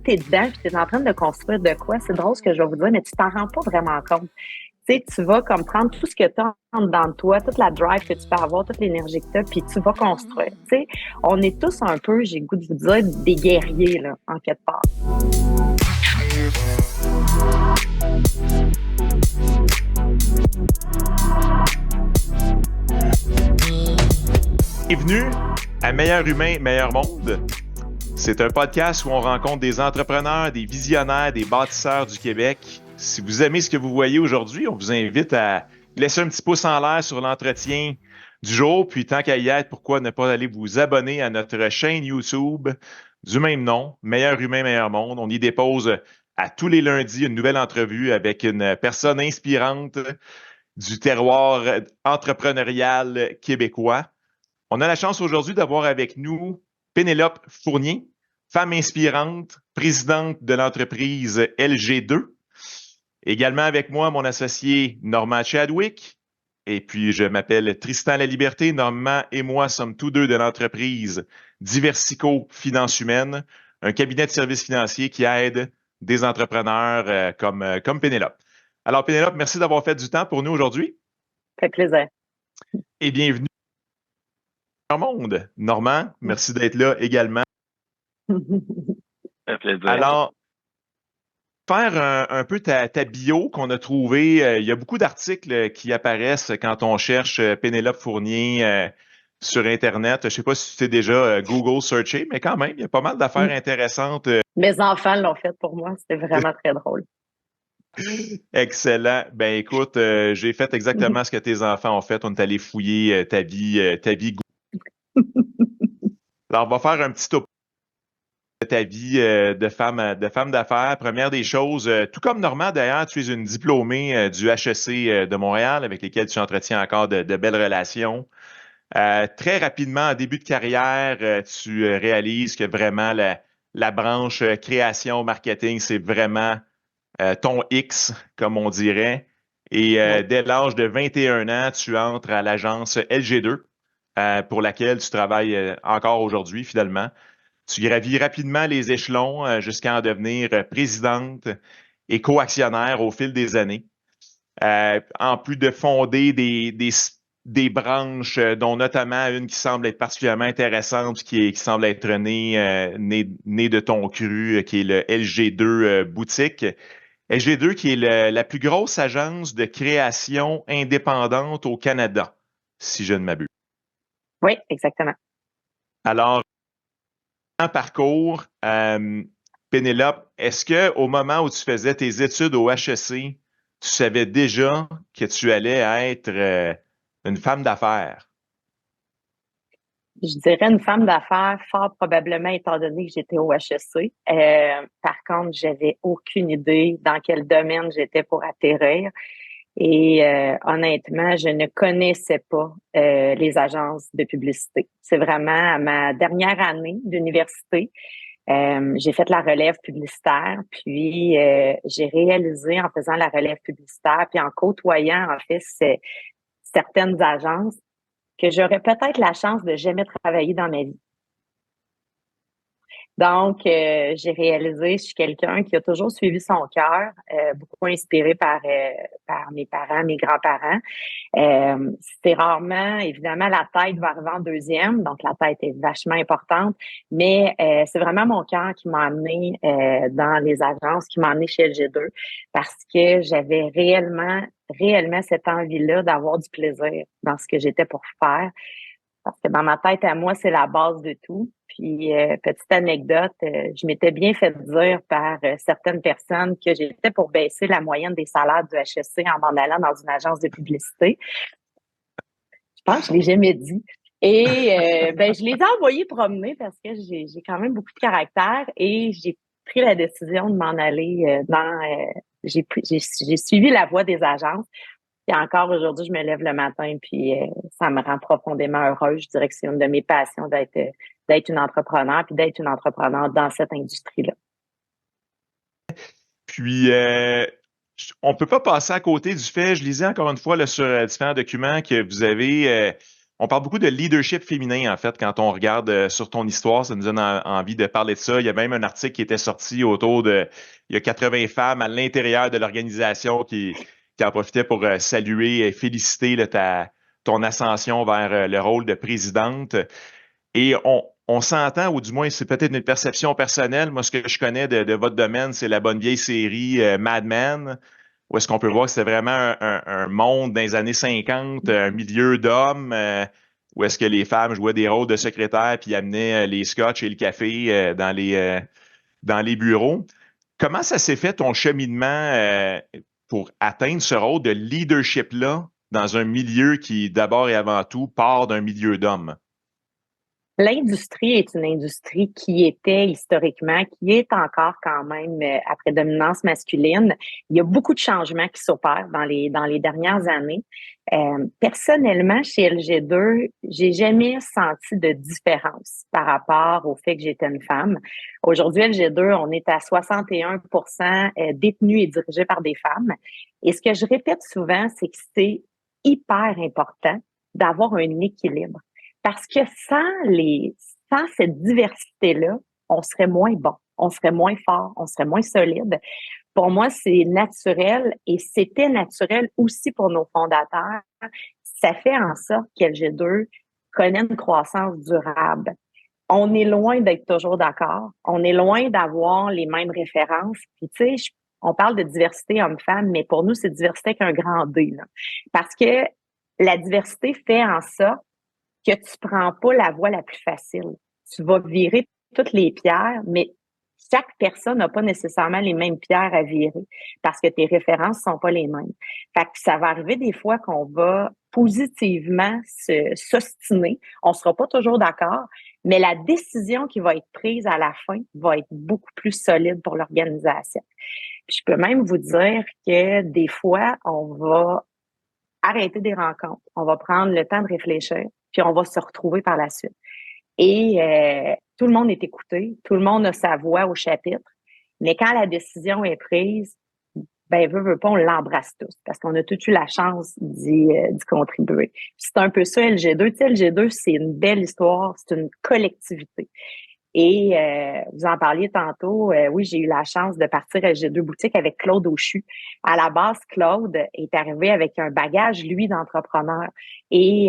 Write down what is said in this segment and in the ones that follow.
tu es dedans et tu es en train de construire de quoi, c'est drôle ce que je vais vous dire, mais tu t'en rends pas vraiment compte. Tu sais, tu vas comme prendre tout ce que tu as dans toi, toute la drive que tu peux avoir, toute l'énergie que tu as, puis tu vas construire. Tu sais, on est tous un peu, j'ai le goût de vous dire, des guerriers, là, en quelque part. Bienvenue à Meilleur Humain, Meilleur Monde. C'est un podcast où on rencontre des entrepreneurs, des visionnaires, des bâtisseurs du Québec. Si vous aimez ce que vous voyez aujourd'hui, on vous invite à laisser un petit pouce en l'air sur l'entretien du jour. Puis tant qu'à y être, pourquoi ne pas aller vous abonner à notre chaîne YouTube du même nom, Meilleur Humain, Meilleur Monde. On y dépose à tous les lundis une nouvelle entrevue avec une personne inspirante du terroir entrepreneurial québécois. On a la chance aujourd'hui d'avoir avec nous Pénélope Fournier, femme inspirante, présidente de l'entreprise LG2. Également avec moi, mon associé Normand Chadwick. Et puis, je m'appelle Tristan Laliberté. Normand et moi sommes tous deux de l'entreprise Diversico Finances Humaines, un cabinet de services financiers qui aide des entrepreneurs comme Pénélope. Alors, Pénélope, merci d'avoir fait du temps pour nous aujourd'hui. Ça fait plaisir. Et bienvenue dans le monde. Normand, merci d'être là également. Ça fait plaisir. Alors, faire un peu ta bio qu'on a trouvé. Il y a beaucoup d'articles qui apparaissent quand on cherche Pénélope Fournier sur Internet. Je ne sais pas si tu t'es déjà Google searché, mais quand même, il y a pas mal d'affaires intéressantes. Mes enfants l'ont fait pour moi. C'était vraiment très drôle. Excellent. Ben écoute, j'ai fait exactement ce que tes enfants ont fait. On est allé fouiller ta vie Alors, on va faire un petit topo de ta vie de femme d'affaires. Première des choses, tout comme Normand d'ailleurs, tu es une diplômée du HEC de Montréal avec lesquels tu entretiens encore de belles relations. Très rapidement, en début de carrière, tu réalises que vraiment la branche création, marketing, c'est vraiment ton X, comme on dirait. Et dès l'âge de 21 ans, tu entres à l'agence LG2, pour laquelle tu travailles encore aujourd'hui, finalement. Tu gravis rapidement les échelons jusqu'à en devenir présidente et co-actionnaire au fil des années. En plus de fonder des branches, dont notamment une qui semble être particulièrement intéressante, qui semble être née de ton cru, qui est le LG2 Boutique. LG2 qui est la plus grosse agence de création indépendante au Canada, si je ne m'abuse. Oui, exactement. Alors, en parcours, Pénélope, est-ce que au moment où tu faisais tes études au HEC, tu savais déjà que tu allais être une femme d'affaires? Je dirais une femme d'affaires, fort probablement, étant donné que j'étais au HEC. Par contre, j'avais aucune idée dans quel domaine j'étais pour atterrir. Et honnêtement, je ne connaissais pas les agences de publicité. C'est vraiment à ma dernière année d'université. J'ai fait la relève publicitaire, puis j'ai réalisé en faisant la relève publicitaire, puis en côtoyant en fait certaines agences, que j'aurais peut-être la chance de jamais travailler dans ma vie. Donc, j'ai réalisé, je suis quelqu'un qui a toujours suivi son cœur, beaucoup inspiré par mes parents, mes grands-parents. C'est rarement, évidemment, la tête va arriver en deuxième, donc la tête est vachement importante, mais c'est vraiment mon cœur qui m'a amené dans les agences, qui m'a amené chez LG2, parce que j'avais réellement cette envie-là d'avoir du plaisir dans ce que j'étais pour faire. Parce que dans ma tête, à moi, c'est la base de tout. Puis, petite anecdote, je m'étais bien fait dire par certaines personnes que j'étais pour baisser la moyenne des salaires du HEC en m'en allant dans une agence de publicité. Je pense que je l'ai jamais dit. Et je les ai envoyés promener parce que j'ai quand même beaucoup de caractère et j'ai pris la décision de m'en aller j'ai suivi la voie des agences. Et encore aujourd'hui, je me lève le matin puis ça me rend profondément heureuse. Je dirais que c'est une de mes passions d'être une entrepreneur puis d'être une entrepreneur dans cette industrie-là. Puis, on ne peut pas passer à côté du fait, je lisais encore une fois là, sur différents documents que vous avez On parle beaucoup de leadership féminin, en fait, quand on regarde sur ton histoire. Ça nous donne envie de parler de ça. Il y a même un article qui était sorti autour de... Il y a 80 femmes à l'intérieur de l'organisation qui en profitaient pour saluer et féliciter là, ton ascension vers le rôle de présidente. Et on s'entend, ou du moins, c'est peut-être une perception personnelle. Moi, ce que je connais de votre domaine, c'est la bonne vieille série Mad Men, où est-ce qu'on peut voir que c'était vraiment un monde dans les années 50, un milieu d'hommes, où est-ce que les femmes jouaient des rôles de secrétaires puis amenaient les scotch et le café dans les bureaux. Comment ça s'est fait ton cheminement pour atteindre ce rôle de leadership-là dans un milieu qui, d'abord et avant tout, part d'un milieu d'hommes? L'industrie est une industrie qui était historiquement, qui est encore quand même à prédominance masculine. Il y a beaucoup de changements qui s'opèrent dans les dernières années. Personnellement, chez LG2, j'ai jamais senti de différence par rapport au fait que j'étais une femme. Aujourd'hui, LG2, on est à 61% détenus et dirigés par des femmes. Et ce que je répète souvent, c'est que c'est hyper important d'avoir un équilibre. Parce que sans cette diversité-là, on serait moins bon, on serait moins fort, on serait moins solide. Pour moi, c'est naturel et c'était naturel aussi pour nos fondateurs. Ça fait en sorte qu'LG2 connaît une croissance durable. On est loin d'être toujours d'accord. On est loin d'avoir les mêmes références. Puis, tu sais, on parle de diversité homme-femme, mais pour nous, c'est diversité avec un grand D, là. Parce que la diversité fait en sorte que tu prends pas la voie la plus facile. Tu vas virer toutes les pierres, mais chaque personne n'a pas nécessairement les mêmes pierres à virer parce que tes références sont pas les mêmes. Fait que ça va arriver des fois qu'on va positivement s'ostiner. On sera pas toujours d'accord, mais la décision qui va être prise à la fin va être beaucoup plus solide pour l'organisation. Puis je peux même vous dire que des fois, on va arrêter des rencontres. On va prendre le temps de réfléchir, puis on va se retrouver par la suite. Et tout le monde est écouté, tout le monde a sa voix au chapitre, mais quand la décision est prise, ben veut pas, on l'embrasse tous, parce qu'on a tous eu la chance d'y contribuer. Puis c'est un peu ça, LG2. Tu sais, LG2, c'est une belle histoire, c'est une collectivité. Et vous en parliez tantôt, oui, j'ai eu la chance de partir à G2 Boutique avec Claude Auchu. À la base, Claude est arrivé avec un bagage, lui, d'entrepreneur. Et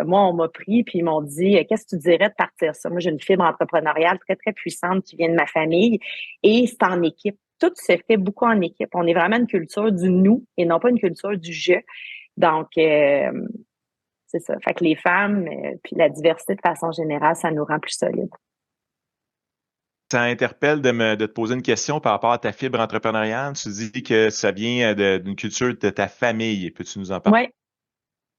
moi, on m'a pris puis ils m'ont dit, qu'est-ce que tu dirais de partir ça? Moi, j'ai une fibre entrepreneuriale très, très puissante qui vient de ma famille et c'est en équipe. Tout se fait beaucoup en équipe. On est vraiment une culture du nous et non pas une culture du je. Donc, c'est ça. Fait que les femmes, puis la diversité de façon générale, ça nous rend plus solides. Ça interpelle de te poser une question par rapport à ta fibre entrepreneuriale. Tu dis que ça vient d'une culture de ta famille. Peux-tu nous en parler? Ouais.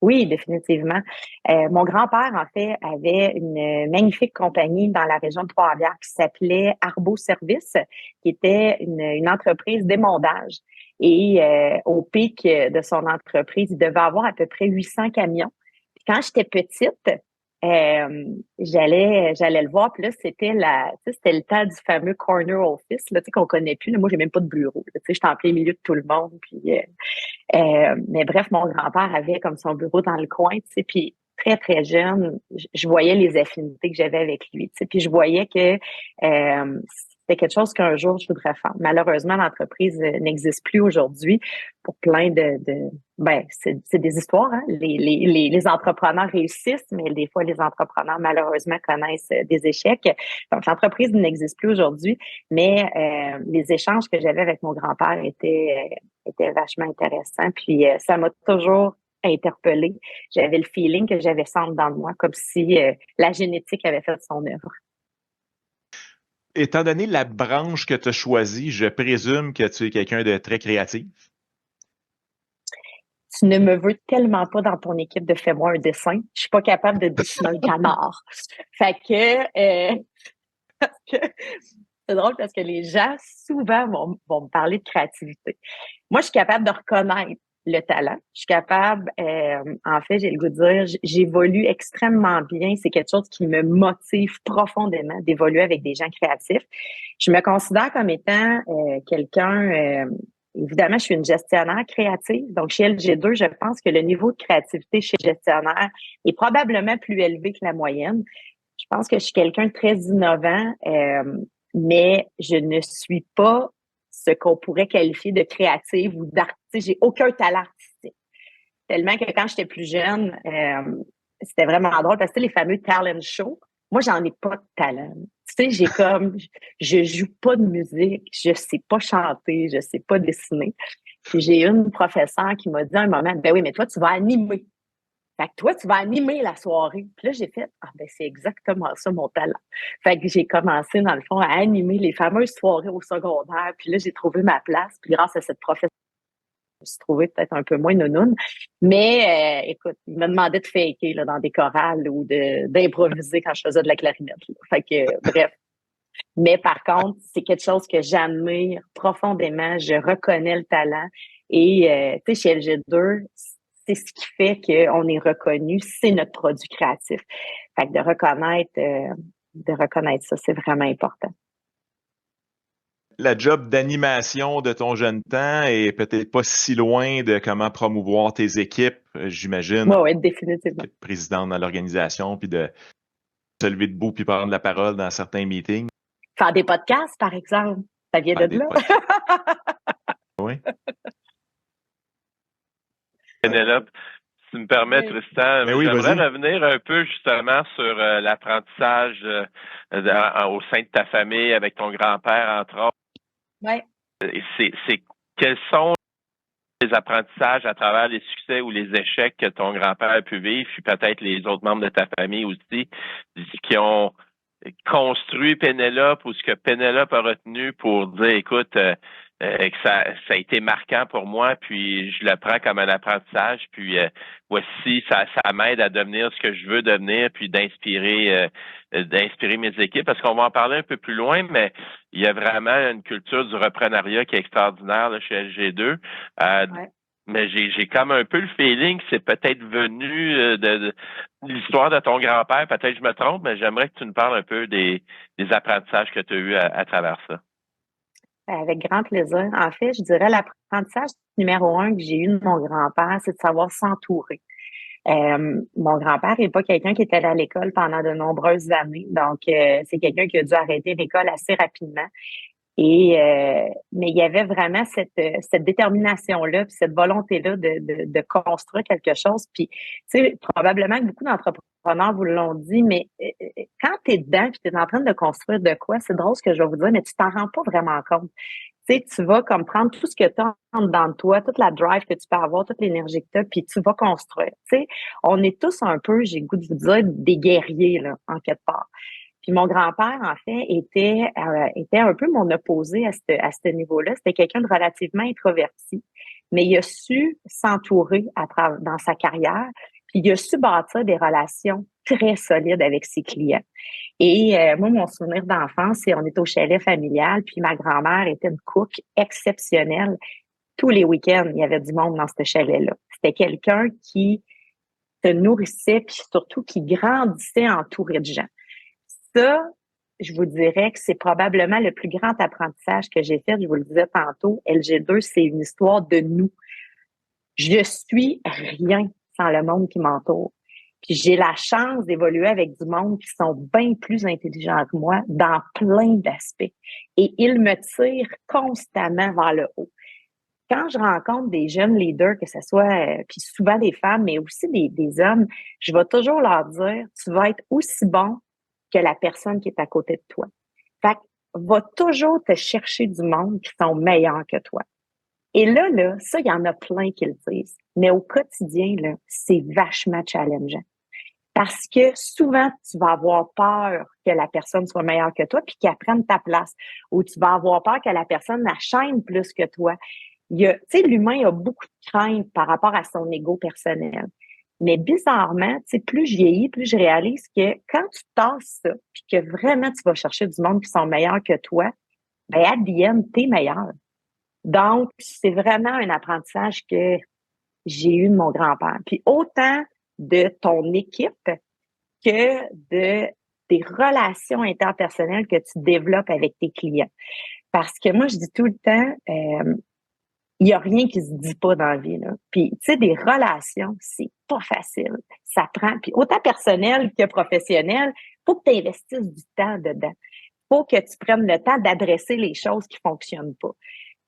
Oui, définitivement. Mon grand-père, en fait, avait une magnifique compagnie dans la région de Trois-Rivières qui s'appelait Arbo Service, qui était une entreprise d'émondage. Et au pic de son entreprise, il devait avoir à peu près 800 camions. Puis quand j'étais petite, j'allais le voir, puis là, c'était c'était le temps du fameux corner office, là, tu sais, qu'on connaît plus. Là. Moi, j'ai même pas de bureau. Tu sais, j'étais en plein milieu de tout le monde, puis mais bref, mon grand-père avait comme son bureau dans le coin, tu sais, puis très, très jeune, je voyais les affinités que j'avais avec lui, tu sais, puis je voyais que c'était quelque chose qu'un jour je voudrais faire. Malheureusement, l'entreprise n'existe plus aujourd'hui pour plein ben, c'est des histoires, hein. Les entrepreneurs réussissent, mais des fois, les entrepreneurs, malheureusement, connaissent des échecs. Donc, l'entreprise n'existe plus aujourd'hui, mais les échanges que j'avais avec mon grand-père étaient vachement intéressants. Puis, ça m'a toujours interpellée. J'avais le feeling que j'avais ça dans moi, comme si la génétique avait fait son œuvre. Étant donné la branche que tu as choisie, je présume que tu es quelqu'un de très créatif. Tu ne me veux tellement pas dans ton équipe de fais-moi un dessin. Je suis pas capable de dessiner un canard. Fait que, c'est drôle parce que les gens souvent vont me parler de créativité. Moi, je suis capable de reconnaître le talent. Je suis capable, en fait, j'ai le goût de dire, j'évolue extrêmement bien. C'est quelque chose qui me motive profondément d'évoluer avec des gens créatifs. Je me considère comme étant quelqu'un évidemment, je suis une gestionnaire créative. Donc, chez LG2, je pense que le niveau de créativité chez gestionnaire est probablement plus élevé que la moyenne. Je pense que je suis quelqu'un de très innovant, mais je ne suis pas ce qu'on pourrait qualifier de créative ou d'artiste. J'ai aucun talent artistique. Tellement que quand j'étais plus jeune, c'était vraiment drôle parce que les fameux talent shows, moi, j'en ai pas de talent. Tu sais, je joue pas de musique, je sais pas chanter, je sais pas dessiner. Puis j'ai une professeure qui m'a dit à un moment, ben oui, mais toi, tu vas animer. Fait que toi, tu vas animer la soirée. Puis là, j'ai fait, ben c'est exactement ça mon talent. Fait que j'ai commencé, dans le fond, à animer les fameuses soirées au secondaire. Puis là, j'ai trouvé ma place. Puis grâce à cette professeure, je me suis trouvée peut-être un peu moins nounoune. Mais écoute, il me demandait de faker là, dans des chorales ou d'improviser quand je faisais de la clarinette. Là. Fait que, bref. Mais par contre, c'est quelque chose que j'admire profondément. Je reconnais le talent. Et tu sais, chez LG2, c'est ce qui fait qu'on est reconnu, c'est notre produit créatif. Fait que de reconnaître ça, c'est vraiment important. La job d'animation de ton jeune temps est peut-être pas si loin de comment promouvoir tes équipes, j'imagine. Oui, définitivement. Présidente dans l'organisation, puis de se lever debout puis prendre la parole dans certains meetings. Faire des podcasts, par exemple. Ça vient de là. Oui. Pénélope, si tu me permets, Oui. Tristan, Mais oui, j'aimerais vas-y. revenir un peu justement sur l'apprentissage au sein de ta famille avec ton grand-père, entre autres. Oui. Quels sont les apprentissages à travers les succès ou les échecs que ton grand-père a pu vivre, puis peut-être les autres membres de ta famille aussi, qui ont construit Pénélope ou ce que Pénélope a retenu pour dire, écoute, que ça a été marquant pour moi, puis je le prends comme un apprentissage, puis voici, ça m'aide à devenir ce que je veux devenir, puis d'inspirer mes équipes, parce qu'on va en parler un peu plus loin, mais il y a vraiment une culture du reprenariat qui est extraordinaire là, chez LG2. Ouais. Mais j'ai comme un peu le feeling que c'est peut-être venu de l'histoire de ton grand-père. Peut-être que je me trompe, mais j'aimerais que tu nous parles un peu des apprentissages que tu as eus à travers ça. Avec grand plaisir. En fait, je dirais l'apprentissage numéro 1 que j'ai eu de mon grand-père, c'est de savoir s'entourer. Mon grand-père n'est pas quelqu'un qui était allé à l'école pendant de nombreuses années, donc c'est quelqu'un qui a dû arrêter l'école assez rapidement. Mais il y avait vraiment cette détermination-là, puis cette volonté-là de construire quelque chose. Puis, tu sais, probablement que beaucoup d'entrepreneurs vous l'ont dit, mais quand tu es dedans, puis tu es en train de construire de quoi, c'est drôle ce que je vais vous dire, mais tu t'en rends pas vraiment compte. Tu sais, tu vas comme prendre tout ce que tu as dans toi, toute la drive que tu peux avoir, toute l'énergie que tu as, puis tu vas construire. Tu sais, on est tous un peu, j'ai le goût de vous dire, des guerriers, là, en quelque part. Puis mon grand-père, en fait, était un peu mon opposé à ce niveau-là. C'était quelqu'un de relativement introverti, mais il a su s'entourer dans sa carrière, puis il a su bâtir des relations très solides avec ses clients. Et moi, mon souvenir d'enfance, c'est on était au chalet familial, puis ma grand-mère était une cook exceptionnelle. Tous les week-ends, il y avait du monde dans ce chalet-là. C'était quelqu'un qui se nourrissait, puis surtout qui grandissait entouré de gens. Ça, je vous dirais que c'est probablement le plus grand apprentissage que j'ai fait. Je vous le disais tantôt, LG2, c'est une histoire de nous. Je suis rien sans le monde qui m'entoure. Puis j'ai la chance d'évoluer avec du monde qui sont bien plus intelligents que moi dans plein d'aspects. Et ils me tirent constamment vers le haut. Quand je rencontre des jeunes leaders, que ce soit, puis souvent des femmes, mais aussi des hommes, je vais toujours leur dire, tu vas être aussi bon que la personne qui est à côté de toi. Fait que va toujours te chercher du monde qui sont meilleurs que toi. Et là, ça, il y en a plein qui le disent. Mais au quotidien, là, c'est vachement challengeant. Parce que souvent, tu vas avoir peur que la personne soit meilleure que toi puis qu'elle prenne ta place. Ou tu vas avoir peur que la personne la chaîne plus que toi. Tu sais, l'humain a beaucoup de crainte par rapport à son ego personnel. Mais bizarrement, tu sais, plus je vieillis, plus je réalise que quand tu tasses ça, puis que vraiment tu vas chercher du monde qui sont meilleurs que toi, ben à the end, t'es meilleur. Donc, c'est vraiment un apprentissage que j'ai eu de mon grand-père. Puis autant de ton équipe que des relations interpersonnelles que tu développes avec tes clients. Parce que moi, je dis tout le temps, il n'y a rien qui se dit pas dans la vie, là. Puis, tu sais, des relations, c'est pas facile. Ça prend, puis autant personnel que professionnel, faut que tu investisses du temps dedans. Faut que tu prennes le temps d'adresser les choses qui fonctionnent pas.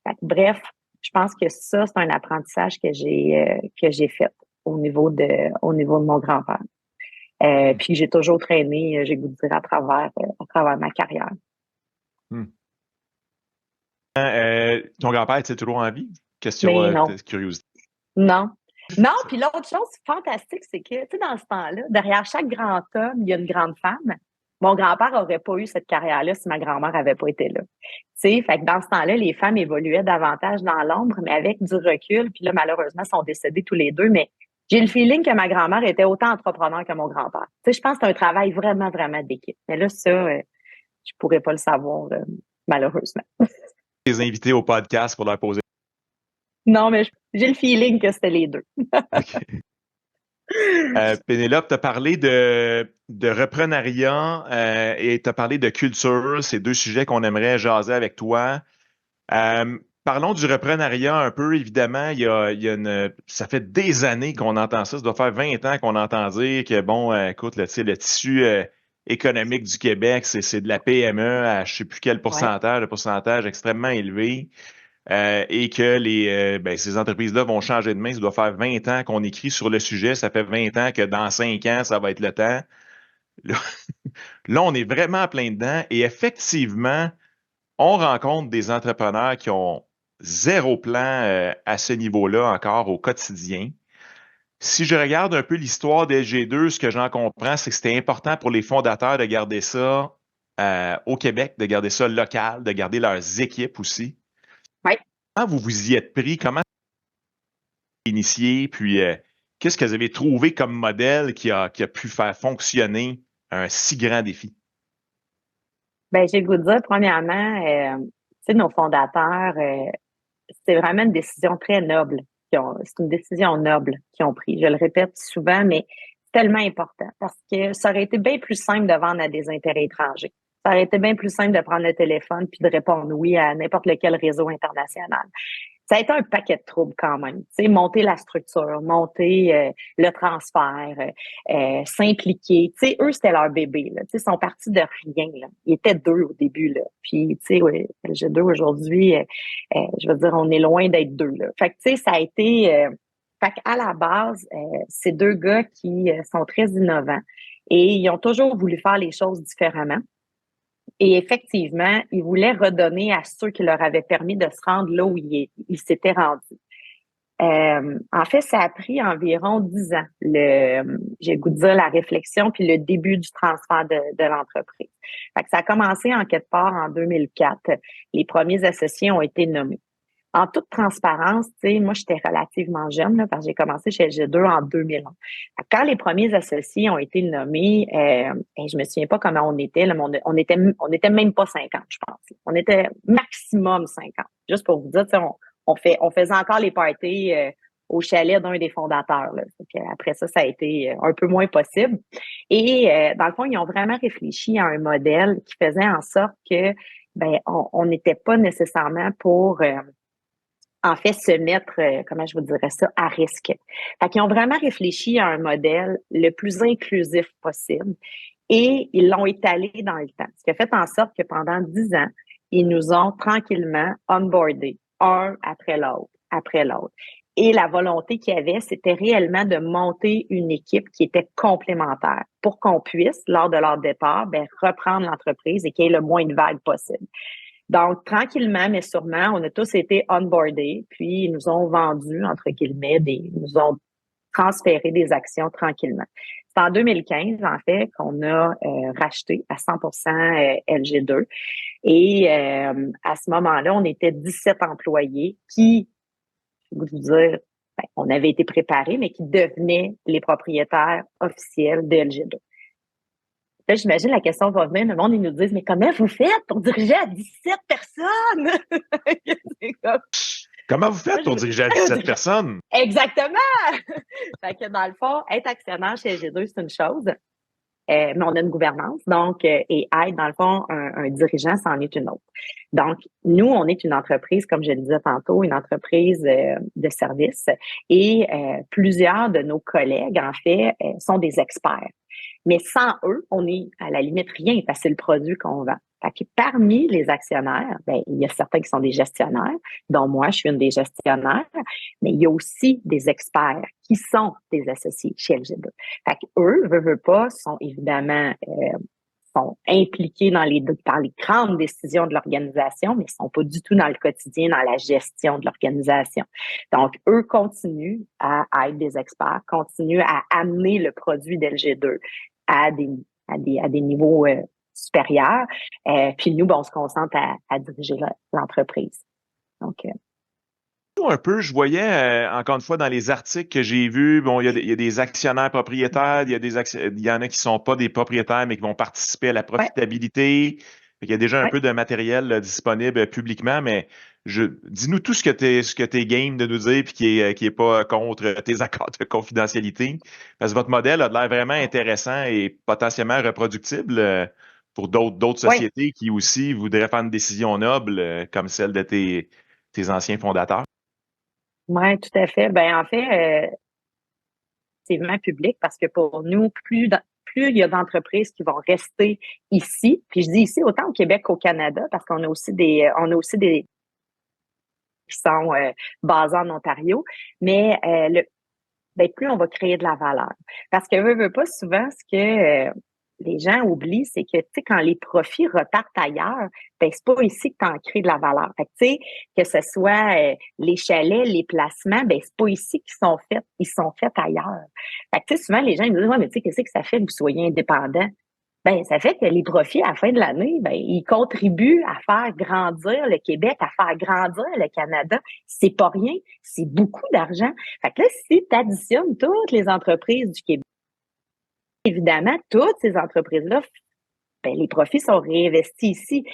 Fait que, bref, je pense que ça, c'est un apprentissage que j'ai fait au niveau de mon grand-père. Puis j'ai toujours traîné, j'ai goût de dire, à travers ma carrière. Ton grand-père était toujours en vie? Question Mais non. de curiosité. Non. Non, puis l'autre chose fantastique, c'est que, tu sais, dans ce temps-là, derrière chaque grand homme, il y a une grande femme. Mon grand-père aurait pas eu cette carrière-là si ma grand-mère avait pas été là. Tu sais, fait que dans ce temps-là, les femmes évoluaient davantage dans l'ombre, mais avec du recul. Puis là, malheureusement, ils sont décédés tous les deux. Mais j'ai le feeling que ma grand-mère était autant entrepreneur que mon grand-père. Tu sais, je pense que c'est un travail vraiment, vraiment d'équipe. Mais là, ça, je pourrais pas le savoir, malheureusement. Les invités au podcast pour leur poser. Non, mais j'ai le feeling que c'était les deux. OK. Pénélope, tu as parlé de reprenariat et tu as parlé de culture. C'est deux sujets qu'on aimerait jaser avec toi. Parlons du reprenariat un peu. Évidemment, ça fait des années qu'on entend ça. Ça doit faire 20 ans qu'on entend dire que, bon, écoute, le tissu économique du Québec, c'est de la PME à je ne sais plus quel pourcentage, le pourcentage extrêmement élevé. Et que ces entreprises-là vont changer de main. Ça doit faire 20 ans qu'on écrit sur le sujet. Ça fait 20 ans que dans 5 ans, ça va être le temps. Là, on est vraiment plein dedans. Et effectivement, on rencontre des entrepreneurs qui ont zéro plan à ce niveau-là encore au quotidien. Si je regarde un peu l'histoire des LG2, ce que j'en comprends, c'est que c'était important pour les fondateurs de garder ça au Québec, de garder ça local, de garder leurs équipes aussi. Oui. Comment vous y êtes pris? Comment vous avez initié? Puis, qu'est-ce que vous avez trouvé comme modèle qui a pu faire fonctionner un si grand défi? Ben, j'ai le goût de dire, premièrement, tu sais, nos fondateurs, c'est vraiment une décision très noble. C'est une décision noble qu'ils ont prise. Je le répète souvent, mais c'est tellement important parce que ça aurait été bien plus simple de vendre à des intérêts étrangers. Ça aurait été bien plus simple de prendre le téléphone puis de répondre oui à n'importe lequel réseau international. Ça a été un paquet de troubles quand même. Tu sais, monter la structure, monter le transfert, s'impliquer. Tu sais, eux, c'était leur bébé. Là. Tu sais, ils sont partis de rien. Là. Ils étaient deux au début. Là. Puis, tu sais, ouais, j'ai deux aujourd'hui. Je veux dire, on est loin d'être deux. Là. Fait que, tu sais, ça a été... fait qu'à la base, c'est deux gars qui sont très innovants et ils ont toujours voulu faire les choses différemment. Et effectivement, ils voulaient redonner à ceux qui leur avaient permis de se rendre là où ils s'étaient rendus. En fait, ça a pris environ 10 ans, j'ai le goût de dire la réflexion puis le début du transfert de l'entreprise. Fait que ça a commencé en quelque part en 2004. Les premiers associés ont été nommés. En toute transparence, tu sais, moi, j'étais relativement jeune, là, parce que j'ai commencé chez LG2 en 2001. Quand les premiers associés ont été nommés, je me souviens pas comment on était, là, mais on était même pas 50, je pense. On était maximum 50. Juste pour vous dire, tu sais, on faisait encore les parties au chalet d'un des fondateurs. Là. Après ça, ça a été un peu moins possible. Et dans le fond, ils ont vraiment réfléchi à un modèle qui faisait en sorte que on n'était pas nécessairement pour en fait, se mettre, comment je vous dirais ça, à risque. Fait qu'ils ont vraiment réfléchi à un modèle le plus inclusif possible et ils l'ont étalé dans le temps. Ce qui a fait en sorte que pendant 10 ans, ils nous ont tranquillement onboardés, un après l'autre, après l'autre. Et la volonté qu'il y avait, c'était réellement de monter une équipe qui était complémentaire pour qu'on puisse, lors de leur départ, reprendre l'entreprise et qu'il y ait le moins de vagues possible. Donc, tranquillement, mais sûrement, on a tous été onboardés, puis ils nous ont vendu, entre guillemets, ils nous ont transféré des actions tranquillement. C'est en 2015, en fait, qu'on a racheté à 100% LG2. Et à ce moment-là, on était 17 employés qui, je vais vous dire, on avait été préparés, mais qui devenaient les propriétaires officiels de LG2. Là, j'imagine la question va venir, le monde, ils nous disent, mais comment vous faites pour diriger à 17 personnes? Comment vous faites pour diriger à 17 personnes? Exactement! Fait que dans le fond, être actionnaire chez LG2, c'est une chose. mais on a une gouvernance, donc, et être, dans le fond, un dirigeant, c'en est une autre. Donc, nous, on est une entreprise, comme je le disais tantôt, une entreprise de service, et plusieurs de nos collègues, en fait, sont des experts. Mais sans eux, on est à la limite rien parce que c'est le produit qu'on vend. Fait que parmi les actionnaires, ben, il y a certains qui sont des gestionnaires, dont moi, je suis une des gestionnaires, mais il y a aussi des experts qui sont des associés chez LG2. Fait que eux, veulent pas, sont évidemment sont impliqués par les grandes décisions de l'organisation, mais ils sont pas du tout dans le quotidien, dans la gestion de l'organisation. Donc, eux continuent à être des experts, continuent à amener le produit d'LG2 à des niveaux supérieurs. Puis nous, ben, on se concentre à diriger l'entreprise. Donc, un peu, je voyais, encore une fois, dans les articles que j'ai vus, bon, il y a des actionnaires propriétaires, il y en a qui sont pas des propriétaires, mais qui vont participer à la profitabilité. Il y a déjà un peu de matériel disponible publiquement, mais dis-nous tout ce que t'es game de nous dire puis qui est pas contre tes accords de confidentialité. Parce que votre modèle a l'air vraiment intéressant et potentiellement reproductible pour d'autres sociétés qui aussi voudraient faire une décision noble comme celle de tes anciens fondateurs. oui, tout à fait. Ben, en fait, c'est vraiment public parce que pour nous, plus il y a d'entreprises qui vont rester ici, puis je dis ici autant au Québec qu'au Canada, parce qu'on a aussi des qui sont basés en Ontario, mais plus on va créer de la valeur. Parce que veut pas souvent ce que les gens oublient, c'est que, tu sais, quand les profits repartent ailleurs, ben, c'est pas ici que tu en crées de la valeur. Fait que, tu sais, que ce soit les chalets, les placements, ben, c'est pas ici qu'ils sont faits, ils sont faits ailleurs. Fait que, tu sais, souvent, les gens, ils me disent, ouais, mais tu sais, qu'est-ce que ça fait que vous soyez indépendant? Ben, ça fait que les profits, à la fin de l'année, ben, ils contribuent à faire grandir le Québec, à faire grandir le Canada. C'est pas rien, c'est beaucoup d'argent. Fait que là, si tu additionnes toutes les entreprises du Québec, évidemment, toutes ces entreprises-là, ben, les profits sont réinvestis ici.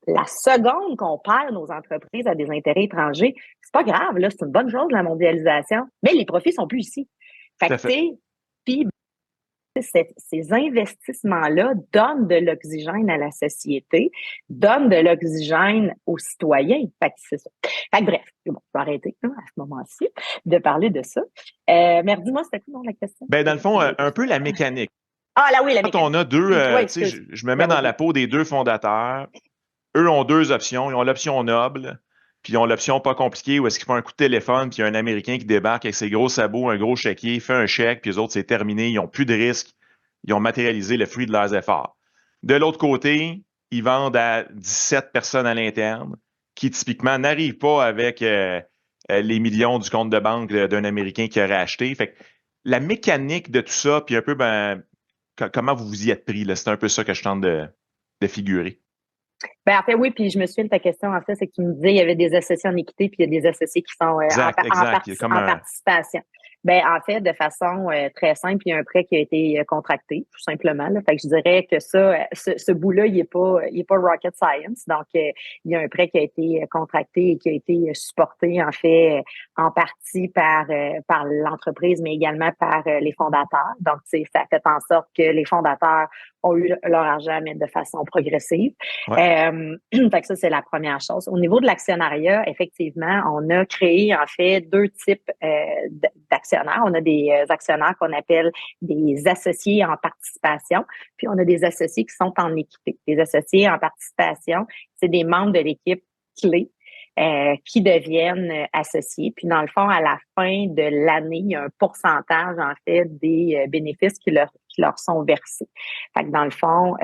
La seconde qu'on perd nos entreprises à des intérêts étrangers, c'est pas grave, là, c'est une bonne chose, la mondialisation, mais les profits sont plus ici. Fait que, tu sais, puis ces investissements-là donnent de l'oxygène à la société, donnent de l'oxygène aux citoyens. Fait que c'est ça. Fait que bref, bon, je vais arrêter là, à ce moment-ci de parler de ça. Mais dis-moi, c'était quoi la question? Ben, dans le fond, un peu la mécanique. Ah là oui, la Quand mécanique. on a deux, tu sais, je me mets dans la peau des deux fondateurs. Eux ont deux options. Ils ont l'option noble, puis ils ont l'option pas compliquée où est-ce qu'ils font un coup de téléphone, puis il y a un Américain qui débarque avec ses gros sabots, un gros chéquier, fait un chèque, puis les autres, c'est terminé. Ils n'ont plus de risque. Ils ont matérialisé le fruit de leurs efforts. De l'autre côté, ils vendent à 17 personnes à l'interne qui, typiquement, n'arrivent pas avec les millions du compte de banque d'un Américain qui aurait acheté. Fait que la mécanique de tout ça, puis un peu, ben, comment vous vous y êtes pris, là, c'est un peu ça que je tente de figurer. Ben, en fait, oui, puis je me souviens de ta question, en fait, c'est que tu me disais, il y avait des associés en équité, puis il y a des associés qui sont en participation. Ben, en fait, de façon très simple, il y a un prêt qui a été contracté, tout simplement. Là. Fait que je dirais que ça, ce bout-là, il est pas rocket science. Donc, il y a un prêt qui a été contracté et qui a été supporté, en fait, en partie par l'entreprise, mais également par les fondateurs. Donc, ça a fait en sorte que les fondateurs ont eu leur argent, mais de façon progressive. Fait que ça, c'est la première chose. Au niveau de l'actionnariat, effectivement, on a créé, en fait, deux types d'actionnaires. On a des actionnaires qu'on appelle des associés en participation, puis on a des associés qui sont en équité. Les associés en participation, c'est des membres de l'équipe clé qui deviennent associés. Puis, dans le fond, à la fin de l'année, il y a un pourcentage, en fait, des bénéfices qui leur sont versés. Fait que dans le fond,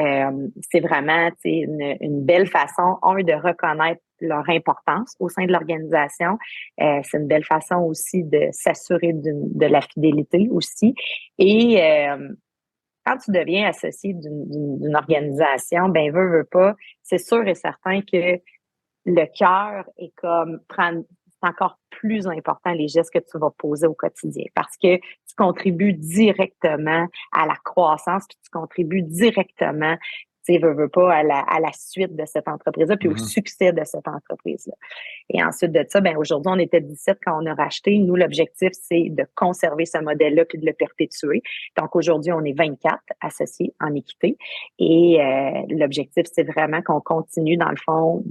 c'est vraiment une belle façon, de reconnaître leur importance au sein de l'organisation. C'est une belle façon aussi de s'assurer de la fidélité aussi. Et quand tu deviens associé d'une organisation, ben veux pas, c'est sûr et certain que le cœur est c'est encore plus important les gestes que tu vas poser au quotidien parce que tu contribues directement à la croissance puis tu contribues directement veut pas à la suite de cette entreprise-là, puis au succès de cette entreprise-là. Et ensuite de ça, ben aujourd'hui, on était 17 quand on a racheté. Nous, l'objectif, c'est de conserver ce modèle-là puis de le perpétuer. Donc aujourd'hui, on est 24 associés en équité. Et l'objectif, c'est vraiment qu'on continue, dans le fond,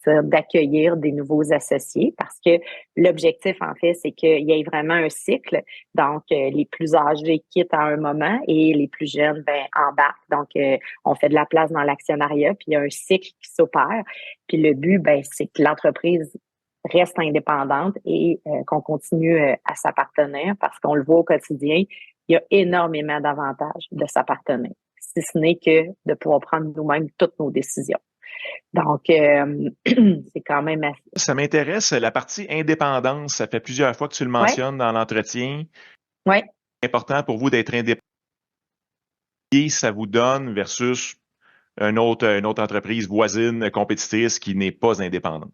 d'accueillir des nouveaux associés parce que l'objectif, en fait, c'est qu'il y ait vraiment un cycle. Donc, les plus âgés quittent à un moment et les plus jeunes, embarquent. Donc, on fait de la place dans l'actionnariat, puis il y a un cycle qui s'opère. Puis le but, c'est que l'entreprise reste indépendante et qu'on continue à s'appartenir parce qu'on le voit au quotidien, il y a énormément d'avantages de s'appartenir, si ce n'est que de pouvoir prendre nous-mêmes toutes nos décisions. Donc, c'est quand même assez... Ça m'intéresse, la partie indépendance. Ça fait plusieurs fois que tu le mentionnes dans l'entretien. Oui. C'est important pour vous d'être indépendant. Et ça vous donne versus une autre entreprise voisine, compétitrice qui n'est pas indépendante.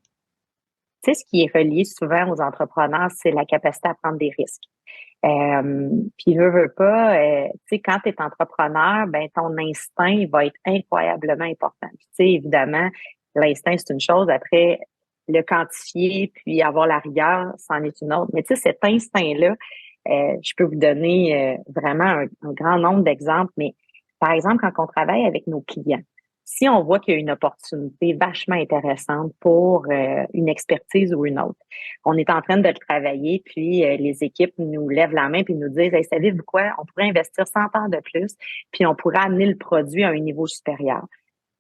Tu sais, ce qui est relié souvent aux entrepreneurs, c'est la capacité à prendre des risques. Puis veux pas, tu sais, quand tu es entrepreneur, ton instinct il va être incroyablement important. Puis, tu sais, évidemment, l'instinct, c'est une chose. Après, le quantifier puis avoir la rigueur, c'en est une autre. Mais tu sais, cet instinct-là, je peux vous donner vraiment un grand nombre d'exemples. Mais par exemple, quand on travaille avec nos clients, si on voit qu'il y a une opportunité vachement intéressante pour une expertise ou une autre, on est en train de le travailler, puis les équipes nous lèvent la main puis nous disent « Hey, savez-vous quoi? On pourrait investir 100 heures de plus, puis on pourrait amener le produit à un niveau supérieur. »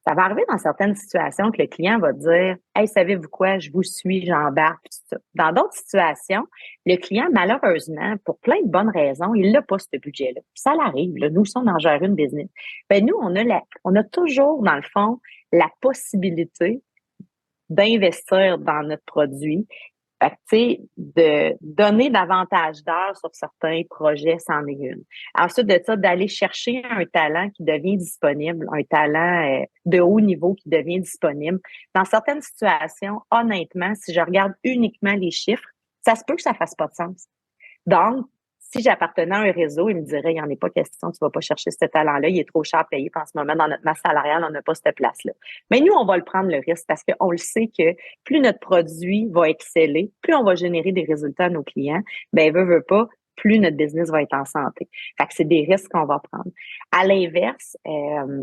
Ça va arriver dans certaines situations que le client va dire « Hey, savez-vous quoi? Je vous suis, j'embarque. » Dans d'autres situations, le client, malheureusement, pour plein de bonnes raisons, il n'a pas ce budget-là. Puis ça l'arrive. Là. Nous sommes en gérer une business. Nous, on a toujours, dans le fond, la possibilité d'investir dans notre produit. Fait que, tu sais, de donner davantage d'heures sur certains projets, c'en est une. Ensuite de ça, d'aller chercher un talent qui devient disponible, un talent de haut niveau qui devient disponible. Dans certaines situations, honnêtement, si je regarde uniquement les chiffres, ça se peut que ça fasse pas de sens. Donc, si j'appartenais à un réseau, il me dirait, il n'y en est pas question, tu vas pas chercher ce talent-là, il est trop cher à payer. En ce moment, dans notre masse salariale, on n'a pas cette place-là. Mais nous, on va le prendre le risque parce qu'on le sait que plus notre produit va exceller, plus on va générer des résultats à nos clients, veut pas, plus notre business va être en santé. Fait que c'est des risques qu'on va prendre. À l'inverse,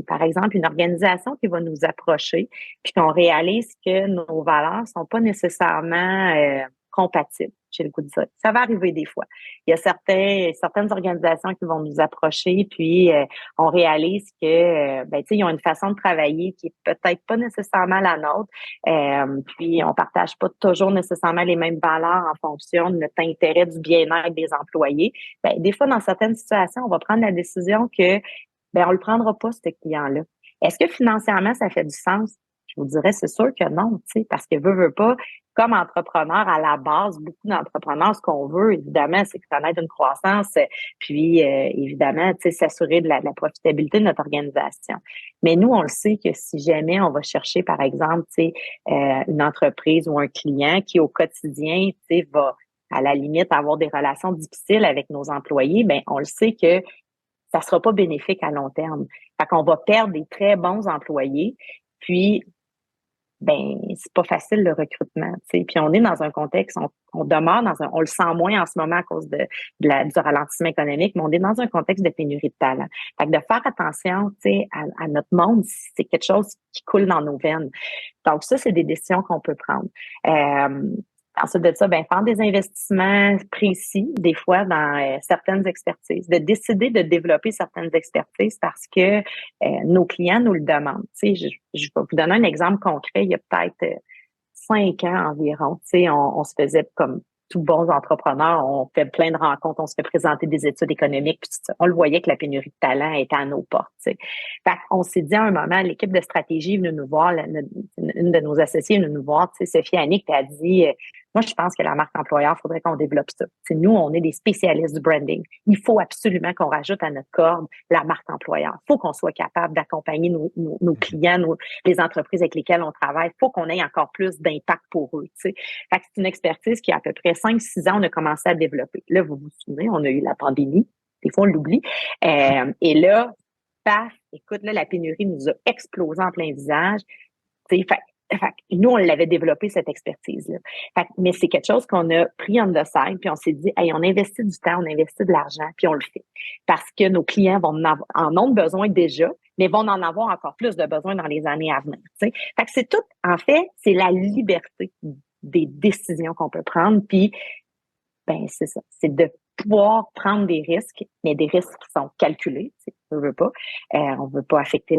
par exemple, une organisation qui va nous approcher puis qu'on réalise que nos valeurs sont pas nécessairement compatibles. J'ai le goût de dire. Ça va arriver des fois. Il y a certaines organisations qui vont nous approcher, puis on réalise que, ils ont une façon de travailler qui est peut-être pas nécessairement la nôtre. Puis on partage pas toujours nécessairement les mêmes valeurs en fonction de notre intérêt du bien-être des employés. Des fois, dans certaines situations, on va prendre la décision que, on le prendra pas, ce client-là. Est-ce que financièrement, ça fait du sens? Je vous dirais, c'est sûr que non, tu sais, parce que veut pas, comme entrepreneur à la base, beaucoup d'entrepreneurs, ce qu'on veut, évidemment, c'est connaître une croissance, puis évidemment, tu sais, s'assurer de la profitabilité de notre organisation. Mais nous, on le sait que si jamais on va chercher, par exemple, tu sais, une entreprise ou un client qui au quotidien, tu sais, va à la limite avoir des relations difficiles avec nos employés, on le sait que ça sera pas bénéfique à long terme. Fait qu'on va perdre des très bons employés, puis c'est pas facile le recrutement, tu sais. Puis on est dans un contexte, on demeure on le sent moins en ce moment à cause du ralentissement économique, mais on est dans un contexte de pénurie de talent. Fait que de faire attention, tu sais, à notre monde, c'est quelque chose qui coule dans nos veines. Donc ça, c'est des décisions qu'on peut prendre. Ensuite de ça, faire des investissements précis, des fois dans certaines expertises, de décider de développer certaines expertises parce que nos clients nous le demandent. Tu sais, je vais vous donner un exemple concret. Il y a peut-être 5 ans environ, tu sais, on se faisait comme tous bons entrepreneurs, on fait plein de rencontres, on se fait présenter des études économiques, puis on le voyait que la pénurie de talent était à nos portes. Tu sais. Fait qu'on s'est dit à un moment, l'équipe de stratégie est venue nous voir, une de nos associées est venue nous voir, tu sais, Sophie Annick, a dit moi, je pense que la marque employeur, il faudrait qu'on développe ça. T'sais, nous, on est des spécialistes du branding. Il faut absolument qu'on rajoute à notre corde la marque employeur. Il faut qu'on soit capable d'accompagner nos clients, les entreprises avec lesquelles on travaille. Il faut qu'on ait encore plus d'impact pour eux. T'sais. Fait que c'est une expertise qui, à peu près 5-6 ans, on a commencé à développer. Là, vous vous souvenez, on a eu la pandémie. Des fois, on l'oublie. Et là, paf, écoute, là, la pénurie nous a explosé en plein visage. Nous, on l'avait développé, cette expertise-là. Mais c'est quelque chose qu'on a pris on the side, puis on s'est dit, hey, on investit du temps, on investit de l'argent, puis on le fait. Parce que nos clients en ont besoin déjà, mais vont en avoir encore plus de besoin dans les années à venir. Fait que c'est tout, en fait, c'est la liberté des décisions qu'on peut prendre, puis c'est ça, c'est de pouvoir prendre des risques, mais des risques qui sont calculés, on veut pas. On veut pas affecter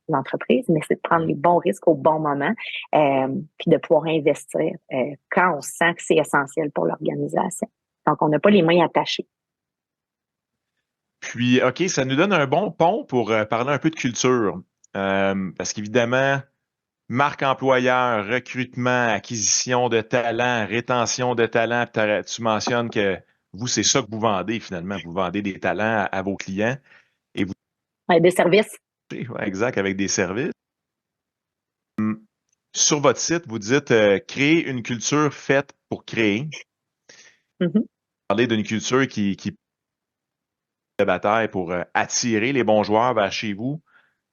l'entreprise, mais c'est de prendre les bons risques au bon moment, puis de pouvoir investir quand on sent que c'est essentiel pour l'organisation. Donc, on n'a pas les mains attachées. Puis, OK, ça nous donne un bon pont pour parler un peu de culture. Parce qu'évidemment, marque employeur, recrutement, acquisition de talent, rétention de talent, tu mentionnes que vous, c'est ça que vous vendez finalement. Vous vendez des talents à vos clients. Et vous... Des services. Ouais, exact, avec des services. Sur votre site, vous dites créer une culture faite pour créer. Mm-hmm. Vous parlez d'une culture qui de bataille pour attirer les bons joueurs vers chez vous.